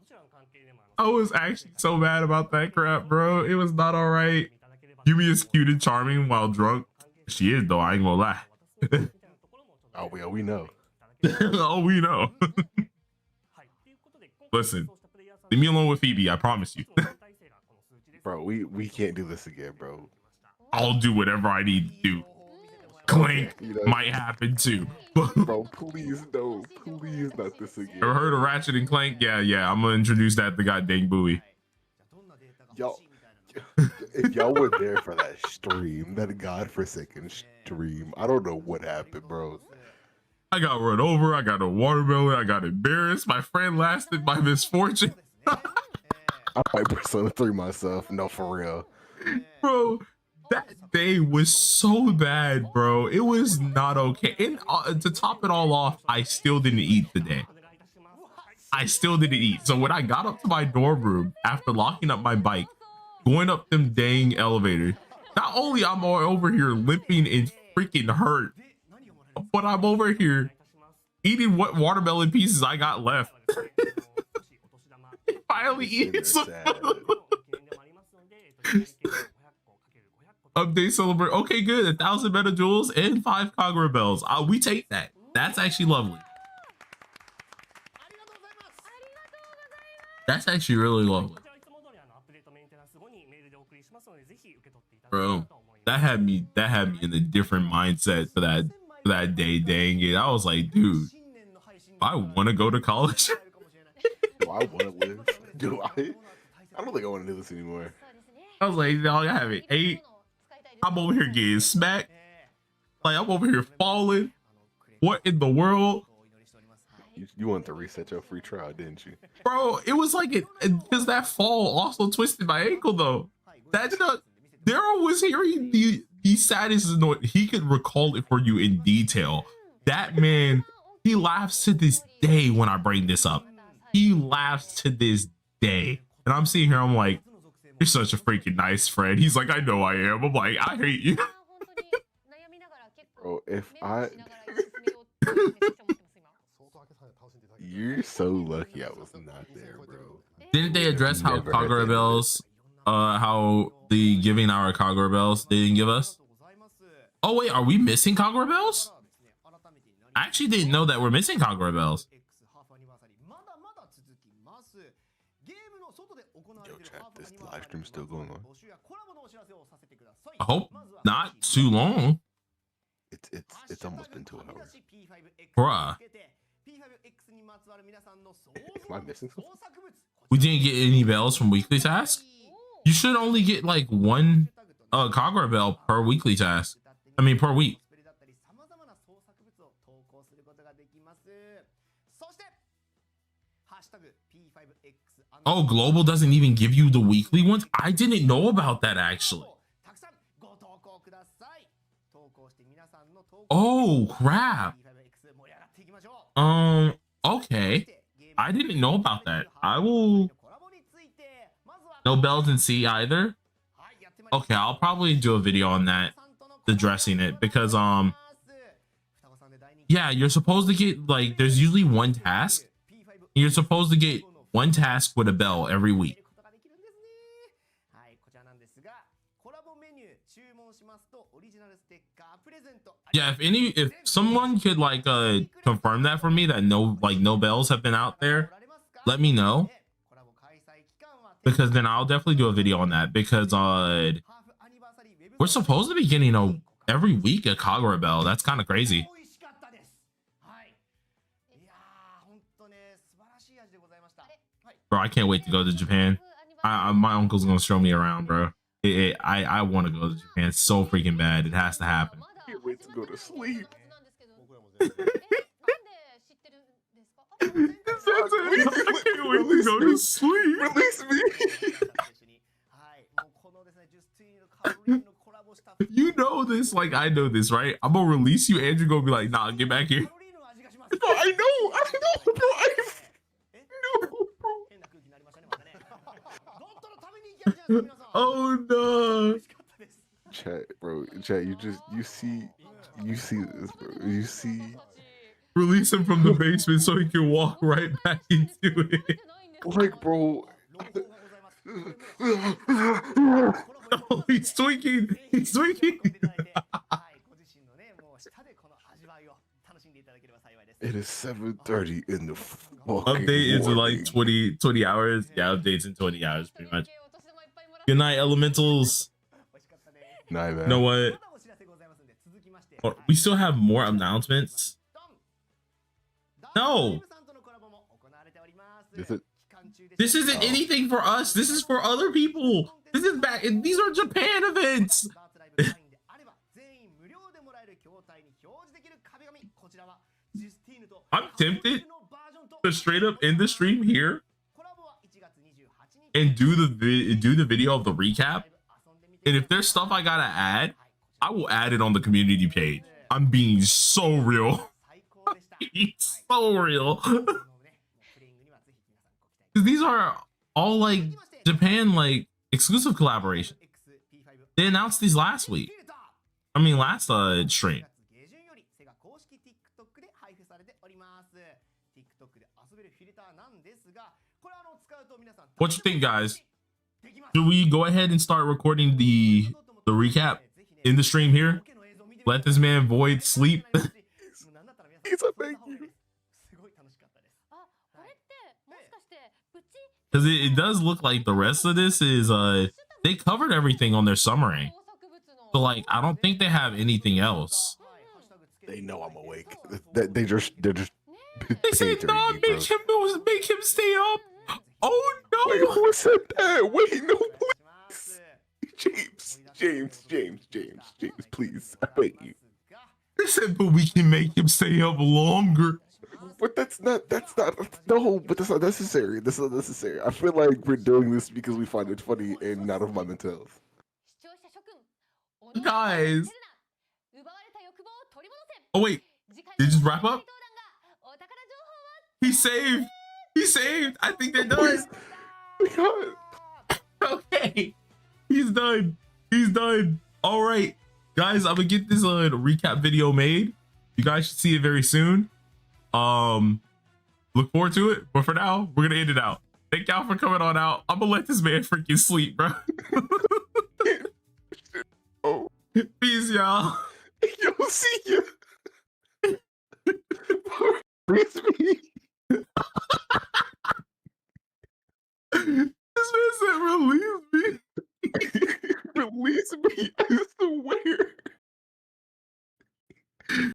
I was actually so mad about that crap, bro. It was not all right. Yumi is cute and charming while drunk. She is, though. I ain't gonna lie. Oh, well, we know. Oh, we know. Listen, leave me alone with Phoebe. I promise you. Bro, we can't do this again, bro. I'll do whatever I need to do. Clank You know, might happen too. bro, please, no. Please not this again. Ever heard of Ratchet and Clank? Yeah. I'm gonna introduce that to goddamn Bowie. Y'all, if y'all were there for that stream, that godforsaken stream, I don't know what happened, bro. I got run over. I got a watermelon. I got embarrassed. My friend lasted my misfortune. I might Persona 3 myself. No, for real. Bro, that day was so bad, bro. It was not okay. And to top it all off, I still didn't eat today. I still didn't eat. So when I got up to my dorm room after locking up my bike, going up them dang elevators, not only I'm over here limping and freaking hurt, but I'm over here eating what watermelon pieces I got left. Finally eating some. Update celebrate. Okay, good. 1,000 meta jewels and 5 Kagura bells. We take that. That's actually lovely. That's actually really lovely. Bro, that had me in a different mindset for that day. Dang it. I was like, dude, I want to go to college. Do I want to live? Do I? I don't think I want to do this anymore. I was like, dog, I haven't ate. I'm over here getting smacked. Like, I'm over here falling. What in the world? You wanted to reset your free trial, didn't you? Bro, it was like it because that fall also twisted my ankle though. That's not Daryl was hearing the saddest note. He could recall it for you in detail. That man, he laughs to this day when I bring this up. He laughs to this day. And I'm sitting here, I'm like, you're such a freaking nice friend. He's like, I know I am. I'm like, I hate you. Bro, you're so lucky I was not there, bro. Didn't they address how Kagura bells, how the giving our Kagura bells they didn't give us? Oh wait, are we missing Kagura bells? I actually didn't know that we're missing Kagura bells. Yo, chat, this live stream still going on. I hope not too long. It's almost been 2 hours. Bruh. Am I missing something? We didn't get any bells from weekly tasks? You should only get like 1 Kagura bell per weekly task. I mean, per week. Oh, Global doesn't even give you the weekly ones? I didn't know about that actually. Oh, crap. Okay. I didn't know about that. I will... No bells in C either? Okay, I'll probably do a video on that, addressing it, because, yeah, you're supposed to get, like, there's usually 1 task. You're supposed to get 1 task with a bell every week. Yeah, if someone could like confirm that for me, that no bells have been out there, let me know, because then I'll definitely do a video on that, because we're supposed to be getting every week a Kagura bell. That's kind of crazy. Bro, I can't wait to go to Japan. My uncle's gonna show me around, bro. I want to go to Japan so freaking bad. It has to happen. I can't wait to go to sleep. I can't wait to go to sleep. Release me. You know this, like I know this, right? I'm gonna release you, and you're gonna be like, nah, get back here. I know, bro. I know, bro. 変な空気になりましたね、またね。ドントのために行きゃいけないですか、皆さん。 Oh no. 嬉しかったです。 Chat, bro. Chat, you see this, bro. You see, Release him from the basement so he can walk right back into it. like, bro. 朗報がございます。 Oh, he's tweaking. He's tweaking. はい、ご自身のね、もう舌でこの味わいを楽しんでいただければ幸いです。 It is 7:30 in the fucking Update is morning. like 20 hours. Yeah, update's in 20 hours pretty much. Good night, elementals. 美味しかったね。 Nah, You man. know what? まだお知らせございますんで、続きまして。 Oh, we still have more announcements. No. Is it? This isn't anything for us. This is for other people. This is back. These are Japan events. I'm tempted to straight up end the stream here and do the video of the recap. And if there's stuff I gotta add, I will add it on the community page. I'm being so real. It's so real. These are all like Japan like exclusive collaboration. They announced these last week. I mean last stream. What you think, guys? Should we go ahead and start recording the recap in the stream here? Let this man Void sleep. He's a thank you. Because it does look like the rest of this is they covered everything on their summary. So like I don't think they have anything else. They know I'm awake. They're just. They say no, make him stay up. Oh no! Wait, who said that? Wait, no, please. James, please. I beg you. They said, but we can make him stay up longer. But that's not no, but that's not necessary. That's not necessary. I feel like we're doing this because we find it funny and not of my mental health. Guys. Oh wait, did you just wrap up? He's saved. He's saved. I think they're done. Okay. He's done. He's done. All right. Guys, I'm gonna get this recap video made. You guys should see it very soon. Look forward to it. But for now, we're gonna end it out. Thank y'all for coming on out. I'm gonna let this man freaking sleep, bro. Oh. Peace, y'all. Yo, see ya. Peace.